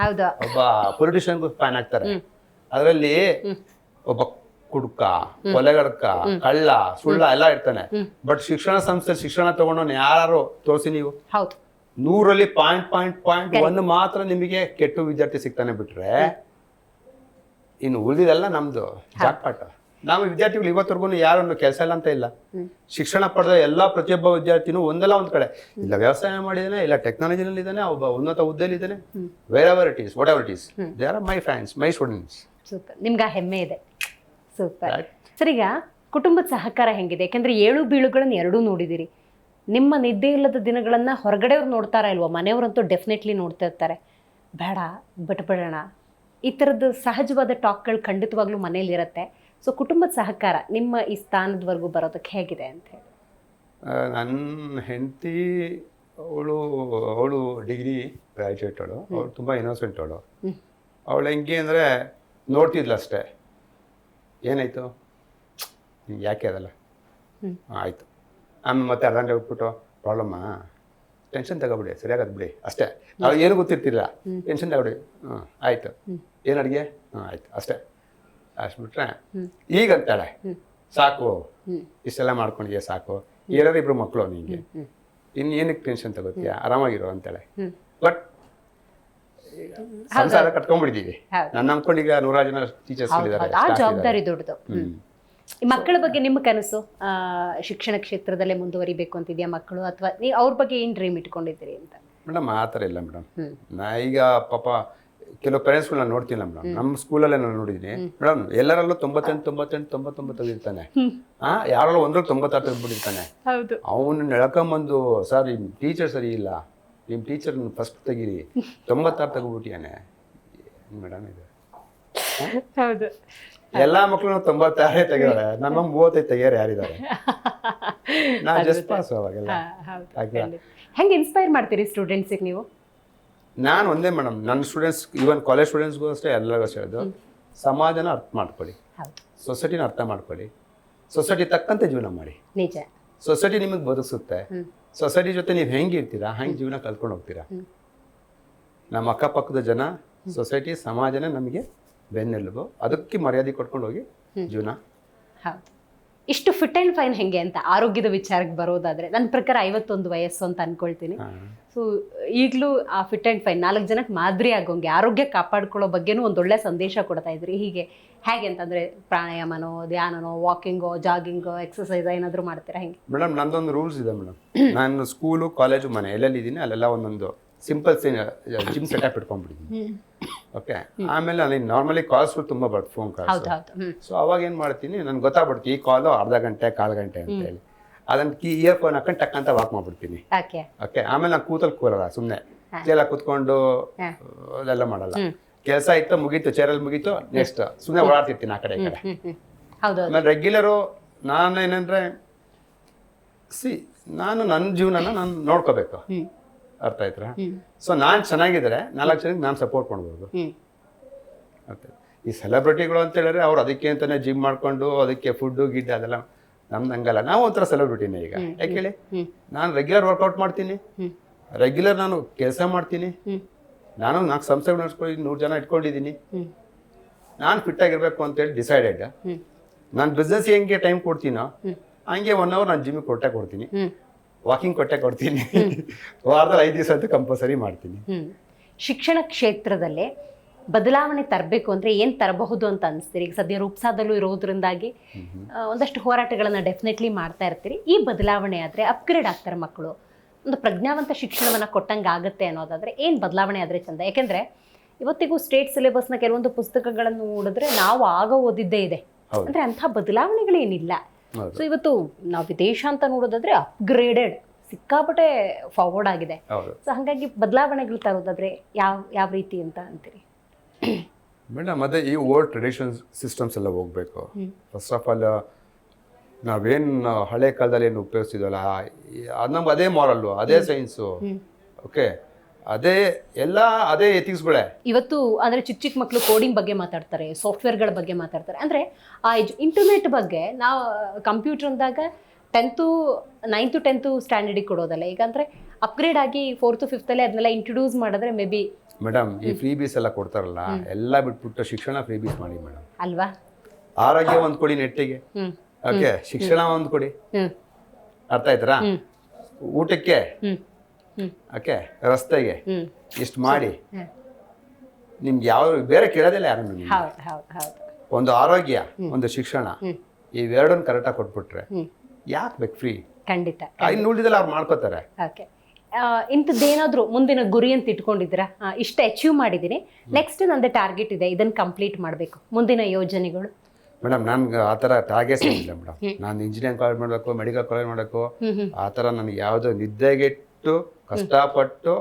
ಒಬ್ಬ ಪೊಲಿಟಿಷಿಯನ್ಗೂ ಫ್ಯಾನ್ ಆಗ್ತಾರೆ. ಅದರಲ್ಲಿ ಒಬ್ಬ ಕುಡುಕ, ಕೊಲೆಗಡಕ, ಕಳ್ಳ, ಸುಳ್ಳ ಎಲ್ಲ ಇರ್ತಾನೆ. ಬಟ್ ಶಿಕ್ಷಣ ಸಂಸ್ಥೆಯಲ್ಲಿ ಶಿಕ್ಷಣ ತಗೊಂಡು ಯಾರು ತೋರಿಸಿ ನೀವು 100ರಲ್ಲಿ 0.1 ಮಾತ್ರ ನಿಮಗೆ ಕೆಟ್ಟ ವಿದ್ಯಾರ್ಥಿ ಸಿಗ್ತಾನೆ, ಬಿಟ್ರೆ ಇನ್ನು ಉಳಿದಿದೆಲ್ಲ ನಮ್ದು ಜಾಕ್ಪಾಟ. ನಾವು ವಿದ್ಯಾರ್ಥಿಗಳು ಇವತ್ತವರೆಗೂ ಯಾರನ್ನು ಕೆಲಸ ಇಲ್ಲ ಅಂತ ಇಲ್ಲ. ಶಿಕ್ಷಣ ಪಡೆದ ಎಲ್ಲ ಪ್ರತಿಯೊಬ್ಬ ವಿದ್ಯಾರ್ಥಿನೂ ಒಂದಲ್ಲ ಒಂದು ಕಡೆ ಇಲ್ಲ ವ್ಯವಸಾಯ ಮಾಡಿದಾನೆ, ಇಲ್ಲ ಟೆಕ್ನಾಲಜಿನಲ್ಲಿ ಇದ್ದಾನೆ, ಒಬ್ಬ ಉನ್ನತ ಹುದ್ದೆಯಲ್ಲಿ ಇದ್ದಾನೆ. Wherever it is, whatever it is, they are my fans, my students. Super, ನಿಮ್ಗೆ ಆ ಹೆಮ್ಮೆ ಇದೆ. Super sir. ಈಗ ಕುಟುಂಬದ ಸಹಕಾರ ಹೆಂಗಿದೆ? ಯಾಕೆಂದ್ರೆ ಏಳು ಬೀಳುಗಳನ್ನು ಎರಡೂ ನೋಡಿದಿರಿ. ನಿಮ್ಮ ನಿದ್ದೆ ಇಲ್ಲದ ದಿನಗಳನ್ನು ಹೊರಗಡೆಯವ್ರು ನೋಡ್ತಾರ ಇಲ್ವೋ? ಮನೆಯವರಂತೂ ಡೆಫಿನೆಟ್ಲಿ ನೋಡ್ತಾ ಇರ್ತಾರೆ. ಬೇಡ ಬಿಟ್ಬಿಡೋಣ, ಈ ಥರದ್ದು ಸಹಜವಾದ ಟಾಕ್ಗಳು ಖಂಡಿತವಾಗ್ಲೂ ಮನೇಲಿ ಇರುತ್ತೆ. ಸೊ ಕುಟುಂಬದ ಸಹಕಾರ ನಿಮ್ಮ ಈ ಸ್ಥಾನದವರೆಗೂ ಬರೋದಕ್ಕೆ ಹೇಗಿದೆ ಅಂತ ಹೇಳಿ? ನನ್ನ ಹೆಂಡತಿ ಅವಳು ಡಿಗ್ರಿ ಗ್ರಾಜ್ಯುಯೇಟ್, ಅವಳು ತುಂಬ ಇನ್ನೋಸೆಂಟ್. ಅವಳು ಹೆಂಗೆ ಅಂದರೆ ನೋಡ್ತಿದ್ಲು ಅಷ್ಟೇ, ಏನಾಯಿತು ಯಾಕೆ ಅದಲ್ಲ, ಆಯಿತು. ಆಮೇಲೆ ಮತ್ತೆ ಅರ್ಧ ಗಂಟೆ ಬಿಟ್ಬಿಟ್ಟು ಪ್ರಾಬ್ಲಮ್ಮಾ, ಟೆನ್ಷನ್ ತಗೋಬಿಡಿ, ಸರಿಯಾಗದು ಬಿಡಿ ಅಷ್ಟೇ. ನಾವು ಏನು ಗೊತ್ತಿರ್ತಿಲ್ಲ, ಟೆನ್ಷನ್ ತಗೊಬಿಡಿ, ಆಯಿತು. ಏನು ಅಡುಗೆ? ಆಯಿತು ಅಷ್ಟೇ. ಅಷ್ಟು ಬಿಟ್ರೆ ಈಗ ಅಂತಾಳೆ, ಸಾಕು ಇಷ್ಟೆಲ್ಲ ಮಾಡ್ಕೊಂಡಿದ್ಯಾ ಸಾಕು, ಏನಾದ್ರು ಇಬ್ರು ಮಕ್ಕಳು ನಿಂಗೆ, ಇನ್ನು ಏನಕ್ಕೆ ಟೆನ್ಷನ್ ತಗೋತೀಯ, ಆರಾಮಾಗಿರೋ ಅಂತಾಳೆ. ಬಟ್ ಸಂಸಾರ ಕಟ್ಕೊಂಡ್ಬಿಟ್ಟಿದ್ದೀವಿ. ನಾನು ನಂಬ್ಕೊಂಡು ಈಗ 100 ಜನ ಟೀಚರ್ಸ್ ಇದ್ದಾರೆ. ಆ ಜವಾಬ್ದಾರಿ ದೊಡ್ಡದು. ಈ ಮಕ್ಕಳ ಬಗ್ಗೆ ನಿಮ್ಮ ಕನಸು ಶಿಕ್ಷಣ ಕ್ಷೇತ್ರದಲ್ಲೇ ಮುಂದುವರಿಬೇಕು ಅಂತಿದ್ಯಾ ಮಕ್ಕಳು, ಅಥವಾ ನೀವು ಅವ್ರ ಬಗ್ಗೆ ಏನು ಡ್ರೀಮ್ ಇಟ್ಕೊಂಡಿದ್ದೀರಿ ಅಂತ? ಮೇಡಮ್, ಆ ಥರ ಇಲ್ಲ ಮೇಡಮ್. ನಾ ಈಗ ಪಾಪ ಕೆಲವು ಪೇರೆಂಟ್ಸ್ಗಳನ್ನ ನೋಡ್ತಿಲ್ಲ ಮೇಡಮ್. ನಮ್ಮ ಸ್ಕೂಲಲ್ಲೇ ನಾನು ನೋಡಿದ್ದೀನಿ ಮೇಡಮ್, ಎಲ್ಲರಲ್ಲೂ 98 ತೆಗೆದಿರ್ತಾನೆ, ಯಾರಲ್ಲೂ 100ಕ್ಕೆ 96 ತೆಗೆದ್ಬಿಟ್ಟಿರ್ತಾನೆ. ಅವನು ಎಳ್ಕೊಂಬಂದು, ಸರ್ ನಿಮ್ಮ ಟೀಚರ್ ಸರಿ ಇಲ್ಲ, ನಿಮ್ಮ ಟೀಚರ್ ಫಸ್ಟ್ ತೆಗೀರಿ, 96 ತೆಗೆದ್ಬಿಟ್ಟಿಯಾನೆ ಮೇಡಮ್. ಇದು ಎಲ್ಲ ಮಕ್ಕಳು 96 ತೆಗಿದಾರೆ, ನಮ್ಮ 35 ತೆಗಿಯಾರ ಯಾರಿದ್ದಾರೆ? ನಾವು ಜಸ್ಟ್ ಪಾಸ್. ಅವಾಗೆಲ್ಲ ಹೆಂಗೆ ಇನ್ಸ್ಪೈರ್ ಮಾಡ್ತೀರಿ ಸ್ಟೂಡೆಂಟ್ಸಿಗೆ ನೀವು? ನಾನು ಒಂದೇ ಮೇಡಮ್, ನನ್ನ ಸ್ಟೂಡೆಂಟ್ಸ್, ಈವನ್ ಕಾಲೇಜ್ ಸ್ಟೂಡೆಂಟ್ಸ್ಗೂ ಅಷ್ಟೇ, ಎಲ್ಲರಿಗೂ ಅಷ್ಟೇ ಹೇಳೋದು, ಸಮಾಜನ ಅರ್ಥ ಮಾಡ್ಕೊಳ್ಳಿ, ಹೌದು, ಸೊಸೈಟಿನ ಅರ್ಥ ಮಾಡ್ಕೊಳ್ಳಿ, ಸೊಸೈಟಿ ತಕ್ಕಂತೆ ಜೀವನ ಮಾಡಿ. ನಿಜ. ಸೊಸೈಟಿ ನಿಮಗೆ ಬದುಕಿಸುತ್ತೆ, ಸೊಸೈಟಿ ಜೊತೆ ನೀವು ಹೆಂಗಿರ್ತೀರಾ ಹಂಗೆ ಜೀವನ ಕಲ್ಕೊಂಡು ಹೋಗ್ತೀರಾ. ನಮ್ಮ ಅಕ್ಕಪಕ್ಕದ ಜನ, ಸೊಸೈಟಿ, ಸಮಾಜನೇ ನಮಗೆ ಬೆನ್ನೆಲುಬು. ಅದಕ್ಕೆ ಮರ್ಯಾದೆ ಕೊಟ್ಕೊಂಡು ಹೋಗಿ ಜೀವನ. ಹೌದು. ಇಷ್ಟು ಫಿಟ್ ಆ್ಯಂಡ್ ಫೈನ್ ಹೆಂಗೆ ಅಂತ ಆರೋಗ್ಯದ ವಿಚಾರಕ್ಕೆ ಬರೋದಾದ್ರೆ ನನ್ನ ಪ್ರಕಾರ 51 ವಯಸ್ಸು ಅಂತ ಅನ್ಕೊಳ್ತೀನಿ. ಸೊ ಈಗಲೂ ಆ ಫಿಟ್ ಆ್ಯಂಡ್ ಫೈನ್ 4 ಜನಕ್ಕೆ ಮಾದರಿ ಆಗೋಂಗೆ ಆರೋಗ್ಯ ಕಾಪಾಡ್ಕೊಳ್ಳೋ ಬಗ್ಗೆನೂ ಒಂದೊಳ್ಳೆ ಸಂದೇಶ ಕೊಡ್ತಾ ಇದ್ರಿ. ಹೀಗೆ ಹೇಗೆ ಅಂತಂದರೆ ಪ್ರಾಣಾಯಾಮನೋ, ಧ್ಯಾನನೋ, ವಾಕಿಂಗೋ, ಜಾಗಿಂಗೋ, ಎಕ್ಸಸೈಸ್ ಏನಾದರೂ ಮಾಡ್ತೀರಾ ಹೆಂಗೆ? ಮೇಡಮ್ ನಂದೊಂದು ರೂಲ್ಸ್ ಇದೆ ಮೇಡಮ್. ನಾನು ಸ್ಕೂಲು, ಕಾಲೇಜು, ಮನೆ ಎಲ್ಲೆಲ್ಲಿ ಇದ್ದೀನಿ ಅಲ್ಲೆಲ್ಲ ಒಂದೊಂದು ಸಿಂಪಲ್ ಜಿಮ್ ಸೆಟಪ್ ಇಟ್ಕೊಂಡ್ಬಿಟ್ಟಿದ್ದೀನಿ. ಓಕೆ, ಆಮೇಲೆ ನನಗೆ ನಾರ್ಮಲಿ ಕಾಲ್ಸ್ ತುಂಬ ಬರುತ್ತೆ, ಫೋನ್ ಕಾಲ್ಸ್. ಸೊ ಅವಾಗ ಏನು ಮಾಡ್ತೀನಿ, ನನ್ಗೆ ಗೊತ್ತಾಗ್ಬಿಡ್ತೀನಿ ಈ ಕಾಲು ಅರ್ಧ ಗಂಟೆ, ಕಾಲು ಗಂಟೆ ಅಂತ ಹೇಳಿ. ಅದನ್ನ ಇಯರ್ಫೋನ್ ಹಾಕೊಂಡು ಟಕ್ಕಂತ ವಾಕ್ ಮಾಡ್ಬಿಡ್ತೀನಿ. ಓಕೆ, ಆಮೇಲೆ ನಾನು ಕೂರಲ್ಲ, ಸುಮ್ಮನೆ ಚೇಲ ಕೂತ್ಕೊಂಡು ಅದೆಲ್ಲ ಮಾಡಲ್ಲ. ಕೆಲಸ ಇತ್ತು ಮುಗೀತು, ಚೇರಲ್ಲಿ ಮುಗೀತು, ನೆಕ್ಸ್ಟ್ ಸುಮ್ಮನೆ ಓಡಾಡ್ತಿರ್ತೀನಿ ಆ ಕಡೆ ಈ ಕಡೆ. ಆಮೇಲೆ ರೆಗ್ಯುಲರು ನಾನು ಏನಂದ್ರೆ ನಾನು ನನ್ನ ಜೀವನನ ನಾನು ನೋಡ್ಕೋಬೇಕು, ಅರ್ಥ ಆಯ್ತಾ? ಸೊ ನಾನು ಚೆನ್ನಾಗಿದ್ರೆ 4 ಜನಕ್ಕೆ ನಾನು ಸಪೋರ್ಟ್ ಮಾಡ್ಬೋದು. ಈ ಸೆಲೆಬ್ರಿಟಿಗಳು ಅಂತ ಹೇಳಿದ್ರೆ ಅವ್ರು ಅದಕ್ಕೆ ಅಂತಾನೆ ಜಿಮ್ ಮಾಡ್ಕೊಂಡು ಅದಕ್ಕೆ ಫುಡ್ಡು ಗಿಡ್ಡು ಅದೆಲ್ಲ ನಮ್ದು ಹಂಗಲ್ಲ. ನಾವು ಒಂಥರ ಸೆಲೆಬ್ರಿಟಿನೇ ಈಗ. ಯಾಕೆ ಹೇಳಿ, ನಾನು ರೆಗ್ಯುಲರ್ ವರ್ಕೌಟ್ ಮಾಡ್ತೀನಿ, ರೆಗ್ಯುಲರ್ ನಾನು ಕೆಲಸ ಮಾಡ್ತೀನಿ, ನಾನು 4 ಸಂಸ್ಥೆಗಳು ನಡೆಸ್ಕೊಂಡು 100 ಜನ ಇಟ್ಕೊಂಡಿದ್ದೀನಿ. ನಾನು ಫಿಟ್ ಆಗಿರ್ಬೇಕು ಅಂತೇಳಿ ಡಿಸೈಡೆಡ್. ನಾನು ಬಿಸ್ನೆಸ್ ಹೆಂಗೆ ಟೈಮ್ ಕೊಡ್ತೀನೋ ಹಂಗೆ 1 hour ನಾನು ಜಿಮ್ಮಿಗೆ ಕೊಡ್ತೀನಿ, ವಾಕಿಂಗ್ ಕೊಡ್ತೀನಿ. ವಾರದಲ್ಲಿ 5 ದಿವಸ ಅಂತೂ ಕಂಪಲ್ಸರಿ ಮಾಡ್ತೀನಿ. ಶಿಕ್ಷಣ ಕ್ಷೇತ್ರದಲ್ಲೇ ಬದಲಾವಣೆ ತರಬೇಕು ಅಂದರೆ ಏನು ತರಬಹುದು ಅಂತ ಅನಿಸ್ತೀರಿ? ಈಗ ಸದ್ಯ ರೂಪ್ಸಾದಲ್ಲೂ ಇರೋದ್ರಿಂದಾಗಿ ಒಂದಷ್ಟು ಹೋರಾಟಗಳನ್ನು ಡೆಫಿನೆಟ್ಲಿ ಮಾಡ್ತಾ ಇರ್ತೀರಿ. ಈ ಬದಲಾವಣೆ ಆದರೆ ಅಪ್ಗ್ರೇಡ್ ಆಗ್ತಾರೆ ಮಕ್ಕಳು, ಒಂದು ಪ್ರಜ್ಞಾವಂತ ಶಿಕ್ಷಣವನ್ನು ಕೊಟ್ಟಂಗೆ ಆಗುತ್ತೆ ಅನ್ನೋದಾದರೆ ಏನು ಬದಲಾವಣೆ ಆದರೆ ಚಂದ? ಯಾಕೆಂದರೆ ಇವತ್ತಿಗೂ ಸ್ಟೇಟ್ ಸಿಲೆಬಸ್ನ ಕೆಲವೊಂದು ಪುಸ್ತಕಗಳನ್ನು ನೋಡಿದ್ರೆ ನಾವು ಆಗ ಓದಿದ್ದೇ ಇದೆ, ಅಂದರೆ ಅಂಥ ಬದಲಾವಣೆಗಳೇನಿಲ್ಲ. ಸೊ ಇವತ್ತು ನಾವು ವಿದೇಶ ಅಂತ ನೋಡೋದಾದ್ರೆ ಅಪ್ಗ್ರೇಡೆಡ್ ಸಿಕ್ಕಾಪಟ್ಟೆ ಫಾರ್ವರ್ಡ್ ಆಗಿದೆ. ಸೊ ಹಾಗಾಗಿ ಬದಲಾವಣೆಗಳು ತರೋದಾದ್ರೆ ಯಾವ ರೀತಿ ಅಂತ ಅಂತೀರಿ? ಮೇಡಮ್ ಅದೇ ಈ ಓಲ್ಡ್ ಟ್ರೆಡಿಷನ್ ಸಿಸ್ಟಮ್ಸ್ ಎಲ್ಲ ಹೋಗ್ಬೇಕು. ಫಸ್ಟ್ ಆಫ್ ಆಲ್ ನಾವೇನು ಹಳೆ ಕಾಲದಲ್ಲಿ ಏನು ಉಪಯೋಗಿಸ್ತಿದ್ವಲ್ಲ ಅದು ನಮ್ಗೆ ಅದೇ ಮಾರಲ್ಲು, ಅದೇ ಸೈನ್ಸು, ಓಕೆ, ಅದೇ ಎಥಿಕ್ಸ್ಗಳೇ. ಇವತ್ತು ಅಂದರೆ ಚಿಕ್ಕ ಮಕ್ಕಳು ಕೋಡಿಂಗ್ ಬಗ್ಗೆ ಮಾತಾಡ್ತಾರೆ, ಸಾಫ್ಟ್ವೇರ್ಗಳ ಬಗ್ಗೆ ಮಾತಾಡ್ತಾರೆ. ಅಂದರೆ ಆ ಇಂಟರ್ನೆಟ್ ಬಗ್ಗೆ ನಾವು ಕಂಪ್ಯೂಟರ್ ಅಂದಾಗ 9th 10th ಸ್ಟ್ಯಾಂಡರ್ಡಿಗೆ ಕೊಡೋದಲ್ಲ. ಈಗ ಅಂದರೆ ಅಪ್ಗ್ರೇಡ್ ಆಗಿ 4th 5th ಅದನ್ನೆಲ್ಲ ಇಂಟ್ರೊಡ್ಯೂಸ್ ಮಾಡಿದ್ರೆ ಮೇ ಬಿ. ಮೇಡಮ್ ಈ ಫ್ರೀ ಬೀಸ್ ಎಲ್ಲ ಕೊಡ್ತಾರಲ್ಲ, ಎಲ್ಲ ಬಿಟ್ಬಿಟ್ಟು ಶಿಕ್ಷಣ ಫ್ರೀ ಬೀಸ್ ಮಾಡಿ ಮೇಡಮ್. ಅಲ್ವಾ? ಆರೋಗ್ಯ ಒಂದು ಕೊಡಿ ನೆಟ್ಟಿಗೆ, ಓಕೆ, ಶಿಕ್ಷಣ ಒಂದು ಕೊಡಿ, ಅರ್ಥ ಆಯ್ತರಾ? ಊಟಕ್ಕೆ, ಓಕೆ, ರಸ್ತೆಗೆ ಇಷ್ಟು ಮಾಡಿ, ನಿಮ್ಗೆ ಯಾವ ಬೇರೆ ಕೇಳೋದಿಲ್ಲ ಯಾರು. ಒಂದು ಆರೋಗ್ಯ, ಒಂದು ಶಿಕ್ಷಣ, ಇವೆರಡನ್ನು ಕರೆಕ್ಟಾಗಿ ಕೊಟ್ಬಿಟ್ರೆ ಯಾಕೆ ಬೇಕು ಫ್ರೀ? ಖಂಡಿತ. ಇನ್ನು ಉಳಿದಿಲ್ಲ ಅವ್ರು ಮಾಡ್ಕೋತಾರೆ. ಓಕೆ, ಇಂಥದ್ದೇನಾದರೂ ಮುಂದಿನ ಗುರಿ ಅಂತ ಇಟ್ಕೊಂಡಿದ್ದೀರಾ? ಇಷ್ಟು ಅಚೀವ್ ಮಾಡಿದ್ದೀನಿ, ನೆಕ್ಸ್ಟ್ ನಂದು ಟಾರ್ಗೆಟ್ ಇದೆ, ಇದನ್ನು ಕಂಪ್ಲೀಟ್ ಮಾಡಬೇಕು, ಮುಂದಿನ ಯೋಜನೆಗಳು? ಮೇಡಮ್ ನನ್ಗೆ ಆ ಥರ ಟಾರ್ಗೆಟ್ಸ್ ಏನಿಲ್ಲ ಮೇಡಮ್. ನಾನು ಇಂಜಿನಿಯರಿಂಗ್ ಕಾಲೇಜ್ ಮಾಡಬೇಕು, ಮೆಡಿಕಲ್ ಕಾಲೇಜ್ ಮಾಡಬೇಕು, ಆ ಥರ ನನಗೆ ಯಾವುದೋ ನಿದ್ದೆಗೆಟ್ಟು ಕಷ್ಟಪಟ್ಟು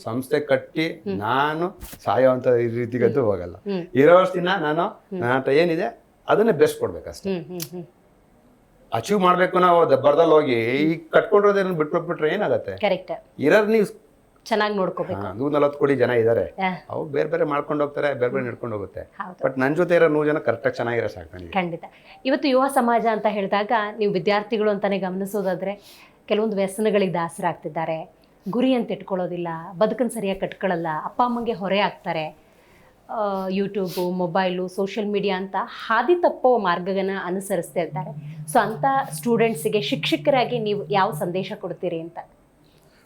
ಸಂಸ್ಥೆ ಕಟ್ಟಿ ನಾನು ಸಾಯೋವಂಥ ರೀತಿಗಂತೂ ಹೋಗಲ್ಲ. ಇರೋಷ್ಟು ದಿನ ನಾನು ನನ್ನ ಹತ್ರ ಏನಿದೆ ಅದನ್ನೇ ಬೆಸ್ಟ್ ಕೊಡ್ಬೇಕಷ್ಟೇ. ಅಚೀವ್ ಮಾಡಬೇಕು ನಾವು ಬರ್ದಲ್ಲಿ ಹೋಗಿ ಈಗ ಕಟ್ಕೊಂಡಿರೋದೇನು ಬಿಟ್ಬಿಟ್ರೆ ಏನಾಗುತ್ತೆ? ಕರೆಕ್ಟ್. ಇರೋರು ನೀವು ಚೆನ್ನಾಗಿ ನೋಡ್ಕೋಬೇಕು. 140 ಕೋಟಿ ಜನ ಇದ್ದಾರೆ, ಅವ್ರು ಬೇರೆ ಮಾಡ್ಕೊಂಡು ಹೋಗ್ತಾರೆ, ಬೇರೆ ನಡ್ಕೊಂಡು ಹೋಗುತ್ತೆ. ಬಟ್ ನನ್ನ ಜೊತೆ ಇರೋ 100 ಜನ ಕರೆಕ್ಟಾಗಿ ಚೆನ್ನಾಗಿರೋ ಸಾಕು ನನಗೆ. ಖಂಡಿತ. ಇವತ್ತು ಯುವ ಸಮಾಜ ಅಂತ ಹೇಳಿದಾಗ ನೀವು ವಿದ್ಯಾರ್ಥಿಗಳು ಅಂತಾನೆ ಗಮನಿಸೋದಾದ್ರೆ ಕೆಲವೊಂದು ವ್ಯಸನಗಳಿಗೆ ದಾಸರಾಗ್ತಿದ್ದಾರೆ, ಗುರಿ ಅಂತ ಇಟ್ಕೊಳ್ಳೋದಿಲ್ಲ, ಬದುಕನ್ನು ಸರಿಯಾಗಿ ಕಟ್ಕೊಳ್ಳಲ್ಲ, ಅಪ್ಪ ಅಮ್ಮಂಗೆ ಹೊರೆ ಆಗ್ತಾರೆ, ಯೂಟ್ಯೂಬು, ಮೊಬೈಲು, ಸೋಷಿಯಲ್ ಮೀಡಿಯಾ ಅಂತ ಹಾದಿ ತಪ್ಪೋ ಮಾರ್ಗನ ಅನುಸರಿಸ್ತಾ ಇರ್ತಾರೆ. ಸೊ ಅಂಥ ಸ್ಟೂಡೆಂಟ್ಸಿಗೆ ಶಿಕ್ಷಕರಾಗಿ ನೀವು ಯಾವ ಸಂದೇಶ ಕೊಡ್ತೀರಿ ಅಂತ?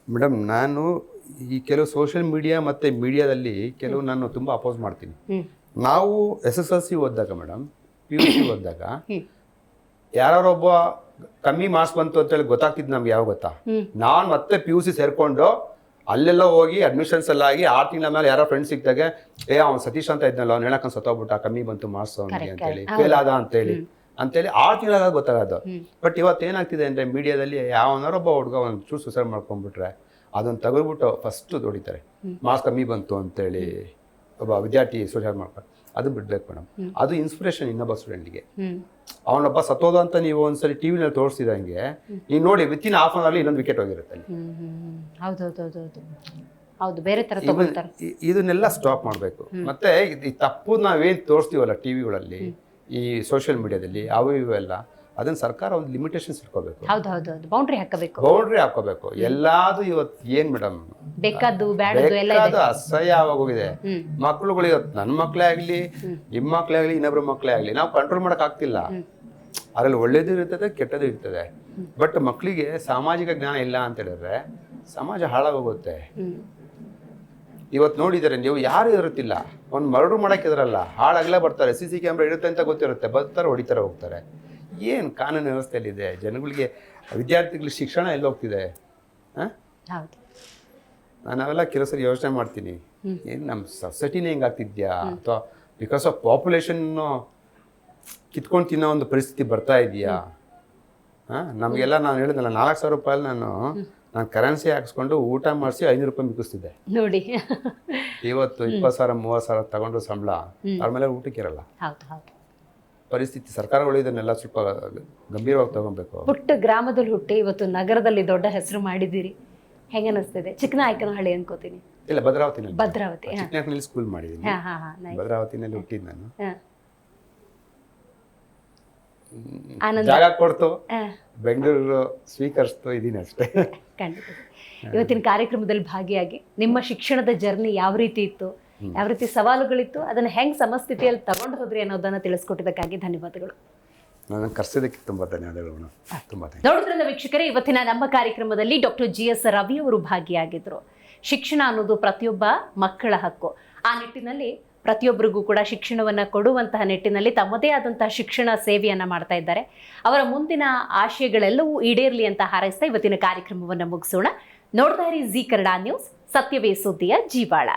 ಮೇಡಮ್ ನಾನು ಈ ಕೆಲವು ಸೋಷಿಯಲ್ ಮೀಡಿಯಾ ಮತ್ತು ಮೀಡಿಯಾದಲ್ಲಿ ಕೆಲವು ನಾನು ತುಂಬ ಅಪೋಸ್ ಮಾಡ್ತೀನಿ. ನಾವು SSLC ಓದಿದಾಗ ಮೇಡಮ್, PUC ಓದಿದಾಗ ಯಾರೊಬ್ಬ ಕಮ್ಮಿ ಮಾರ್ಕ್ಸ್ ಬಂತು ಅಂತೇಳಿ ಗೊತ್ತಾಗ್ತಿದ್ದು ನಮ್ಗೆ ಯಾವ ಗೊತ್ತಾ? ನಾನು ಮತ್ತೆ PUC ಸೇರ್ಕೊಂಡು ಅಲ್ಲೆಲ್ಲ ಹೋಗಿ ಅಡ್ಮಿಷನ್ಸ್ ಎಲ್ಲ ಆಗಿ 6 ತಿಂಗಳ ಮೇಲೆ ಯಾರೋ ಫ್ರೆಂಡ್ಸ್ ಸಿಕ್ಕಿದಾಗ ಅವ್ನು ಸತೀಶ್ ಅಂತ ಇದ್ನಲ್ಲ, ಅವ್ನು ಹೇಳಕ್ಕಂತ ಸತ್ತೋಗ್ಬಿಟ್ಟ, ಕಮ್ಮಿ ಬಂತು ಮಾರ್ಕ್ಸ್ ಅವನಿಗೆ ಅಂತೇಳಿ, ಫೇಲ್ ಆದ ಅಂತೇಳಿ 6 ತಿಂಗಳಾಗ ಗೊತ್ತಾಗೋದು. ಬಟ್ ಇವತ್ತು ಏನಾಗ್ತಿದೆ ಅಂದರೆ ಮೀಡಿಯಾದಲ್ಲಿ ಯಾವನಾರೊಬ್ಬ ಹುಡುಗ ಒಂದು ಚೂರು ಸುಸೈಡ್ ಮಾಡ್ಕೊಂಡ್ಬಿಟ್ರೆ ಅದನ್ನು ತೆಗೆದ್ಬಿಟ್ಟು ಫಸ್ಟು ಹೊಡಿತಾರೆ, ಮಾರ್ಕ್ಸ್ ಕಮ್ಮಿ ಬಂತು ಅಂತೇಳಿ ಒಬ್ಬ ವಿದ್ಯಾರ್ಥಿ ಸುಸೈಡ್ ಮಾಡ್ತಾರೆ. ಅದು ಬಿಡ್ಬೇಕು ಮೇಡಮ್. ಅದು ಇನ್ಸ್ಪಿರೇಷನ್ ಇನ್ನೊಬ್ಬ ಸ್ಟೂಡೆಂಟ್ಗೆ. ಅವನೊಬ್ಬ ಸತ್ತೋದ ಅಂತ ನೀವು ಒಂದ್ಸಲಿ ಟಿವಿನಲ್ಲಿ ತೋರಿಸ್ತಿದಂಗೆ ನೀವು ನೋಡಿ ವಿತಿನ್ ಹಾಫ್ ಅನ್ ಅವರ್ಲಿ ಇನ್ನೊಂದು ವಿಕೆಟ್ ಹೋಗಿರುತ್ತೆ ಅಲ್ಲಿ. ಹೌದು, ಬೇರೆ ತರ ತಗೊಳ್ತಾರೆ. ಇದನ್ನೆಲ್ಲ ಸ್ಟಾಪ್ ಮಾಡಬೇಕು. ಮತ್ತೆ ಈ ತಪ್ಪು ನಾವೇನು ತೋರಿಸ್ತೀವಲ್ಲ ಟಿವಿಗಳಲ್ಲಿ, ಈ ಸೋಷಿಯಲ್ ಮೀಡಿಯಾದಲ್ಲಿ ಅವು ಇವೆಲ್ಲ, ಅದನ್ನ ಸರ್ಕಾರ ಒಂದು ಲಿಮಿಟೇಷನ್ಸ್ ಇಟ್ಕೋಬೇಕು. ಹೌದು ಹೌದು ಹೌದು, ಬೌಂಡ್ರಿ ಹಾಕಬೇಕು. ಎಲ್ಲಾದು ಇವತ್ತು ಏನ್ ಮೇಡಮ್ ಬೇಕಾದ್ದು ಬೇಡದ್ದು ಎಲ್ಲ ಅದು ಅಸಹ್ಯ ಆಗೋಗಿದೆ. ಮಕ್ಳುಗಳು ಇವತ್ತು ನನ್ನ ಮಕ್ಳೇ ಆಗ್ಲಿ, ನಿಮ್ಮ ಮಕ್ಳೇ ಆಗ್ಲಿ, ಇನ್ನೊಬ್ರ ಮಕ್ಳೇ ಆಗ್ಲಿ, ನಾವು ಕಂಟ್ರೋಲ್ ಮಾಡಕ್ ಆಗ್ತಿಲ್ಲ. ಅದ್ರಲ್ಲಿ ಒಳ್ಳೇದು ಇರ್ತದೆ, ಕೆಟ್ಟದ್ದು ಇರ್ತದೆ. ಬಟ್ ಮಕ್ಕಳಿಗೆ ಸಾಮಾಜಿಕ ಜ್ಞಾನ ಇಲ್ಲ ಅಂತ ಹೇಳಿದ್ರೆ ಸಮಾಜ ಹಾಳಾಗೋಗುತ್ತೆ. ಇವತ್ತು ನೋಡಿದರೆ ನೀವು ಯಾರು ಇರುತ್ತಿಲ್ಲ, ಒಂದು ಮರ್ಡರ್ ಮಾಡಕ್ಕೆ ಇದ್ರಲ್ಲ, ಹಾಳಾಗಲೇ ಬರ್ತಾರೆ. CC ಕ್ಯಾಮ್ರಾ ಇರುತ್ತೆ ಅಂತ ಗೊತ್ತಿರುತ್ತೆ, ಬರ್ತಾರೆ, ಹೊಡಿತಾರೆ, ಹೋಗ್ತಾರೆ. ಏನು ಕಾನೂನು ವ್ಯವಸ್ಥೆಯಲ್ಲಿದೆ? ಜನಗಳಿಗೆ, ವಿದ್ಯಾರ್ಥಿಗಳಿಗೆ ಶಿಕ್ಷಣ ಎಲ್ಲ ಹೋಗ್ತಿದೆ. ನಾನು ಅವೆಲ್ಲ ಕೆಲವು ಸರಿ ಯೋಚನೆ ಮಾಡ್ತೀನಿ, ಏನು ನಮ್ಮ ಸೊಸೈಟಿನೇ ಹೆಂಗಾಗ್ತಿದ್ಯಾ, ಅಥವಾ ಬಿಕಾಸ್ ಆಫ್ ಪಾಪ್ಯುಲೇಷನ್ ಕಿತ್ಕೊಂಡು ತಿನ್ನೋ ಒಂದು ಪರಿಸ್ಥಿತಿ ಬರ್ತಾ ಇದೆಯಾ? ನಮಗೆಲ್ಲ ನಾನು ಹೇಳಿದ್ನಲ್ಲ, 4,000 ರೂಪಾಯಿ ನಾನು ಕರೆನ್ಸಿ ಹಾಕ್ಸ್ಕೊಂಡು ಊಟ ಮಾಡಿಸಿ 500 ರೂಪಾಯಿ ಮಿಕ್ಕಿಸ್ತಿದ್ದೆ ನೋಡಿ. ಇವತ್ತು 20,000 30,000 ತಗೊಂಡು ಸಂಬಳ ಅವ್ರ ಮೇಲೆ ಊಟಕ್ಕೆ ಇರಲ್ಲ. ಪರಿಸ್ಥಿತಿ ಸರ್ಕಾರಗಳು ಇದನ್ನೆಲ್ಲ ಸ್ವಲ್ಪ ಗಂಭೀರವಾಗಿ ತಗೊಬೇಕು. ಪುಟ್ಟ ಗ್ರಾಮದಲ್ಲಿ ಹುಟ್ಟಿ ಇವತ್ತು ನಗರದಲ್ಲಿ ದೊಡ್ಡ ಹೆಸರು ಮಾಡಿದ್ದೀರಿ, ಹೆಂಗ ಅನಿಸ್ತಿದೆ? ಚಿಕ್ಕನಾಯಕನಹಳ್ಳಿ ಅನ್ಕೋತೀನಿ. ಇಲ್ಲ, ಭದ್ರಾವತಿ ಚಿಕ್ಕನಾಯಕನಹಳ್ಳಿ ಸ್ಕೂಲ್ ಮಾಡಿದ್ದೀನಿ. ಭದ್ರಾವತಿನಲ್ಲಿ ಹುಟ್ಟಿದ್ದು ನಾನು. ಜಾಗ ಕೊಡ್ತು, ಬೆಂಗಳೂರು ಸ್ವೀಕರಿಸ್ತು, ಇದೀನಿ ಅಷ್ಟೇ. ಖಂಡಿತ. ಇವತ್ತಿನ ಕಾರ್ಯಕ್ರಮದಲ್ಲಿ ಭಾಗಿಯಾಗಿ ನಿಮ್ಮ ಶಿಕ್ಷಣದ ಜರ್ನಿ ಯಾವ ರೀತಿ ಇತ್ತು, ಯಾವ ರೀತಿ ಸವಾಲುಗಳಿತ್ತು, ಅದನ್ನ ಹೆಂಗ್ ಸಮಸ್ಥಿತಿಯಲ್ಲಿ ತಗೊಂಡು ಹೋದ್ರಿ ಅನ್ನೋದನ್ನ ತಿಳಿಸ್ಕೊಟ್ಟಿದ್ದಕ್ಕಾಗಿ ಧನ್ಯವಾದಗಳು. ನಾನು ಕರೆಸಿದ್ದಕ್ಕೆ ತುಂಬಾ ಧನ್ಯವಾದಗಳು. ನೋಡಿದ್ರಲ್ಲ ವೀಕ್ಷಕರೇ, ಇವತ್ತಿನ ನಮ್ಮ ಕಾರ್ಯಕ್ರಮದಲ್ಲಿ ಡಾಕ್ಟರ್ GS ರವಿ ಅವರು ಭಾಗಿಯಾಗಿದ್ರು. ಶಿಕ್ಷಣ ಅನ್ನೋದು ಪ್ರತಿಯೊಬ್ಬ ಮಕ್ಕಳ ಹಕ್ಕು. ಆ ನಿಟ್ಟಿನಲ್ಲಿ ಪ್ರತಿಯೊಬ್ಬರಿಗೂ ಕೂಡ ಶಿಕ್ಷಣವನ್ನ ಕೊಡುವಂತಹ ನಿಟ್ಟಿನಲ್ಲಿ ತಮ್ಮದೇ ಆದಂತಹ ಶಿಕ್ಷಣ ಸೇವೆಯನ್ನ ಮಾಡ್ತಾ ಇದ್ದಾರೆ. ಅವರ ಮುಂದಿನ ಆಶಯಗಳೆಲ್ಲವೂ ಈಡೇರ್ಲಿ ಅಂತ ಹಾರೈಸ್ತಾ ಇವತ್ತಿನ ಕಾರ್ಯಕ್ರಮವನ್ನು ಮುಗಿಸೋಣ. ನೋಡ್ತಾ ಇರಿ ಜಿ ಕನ್ನಡ ನ್ಯೂಸ್, ಸತ್ಯವೇ ಸುದ್ದಿಯ ಜೀವಾಳ.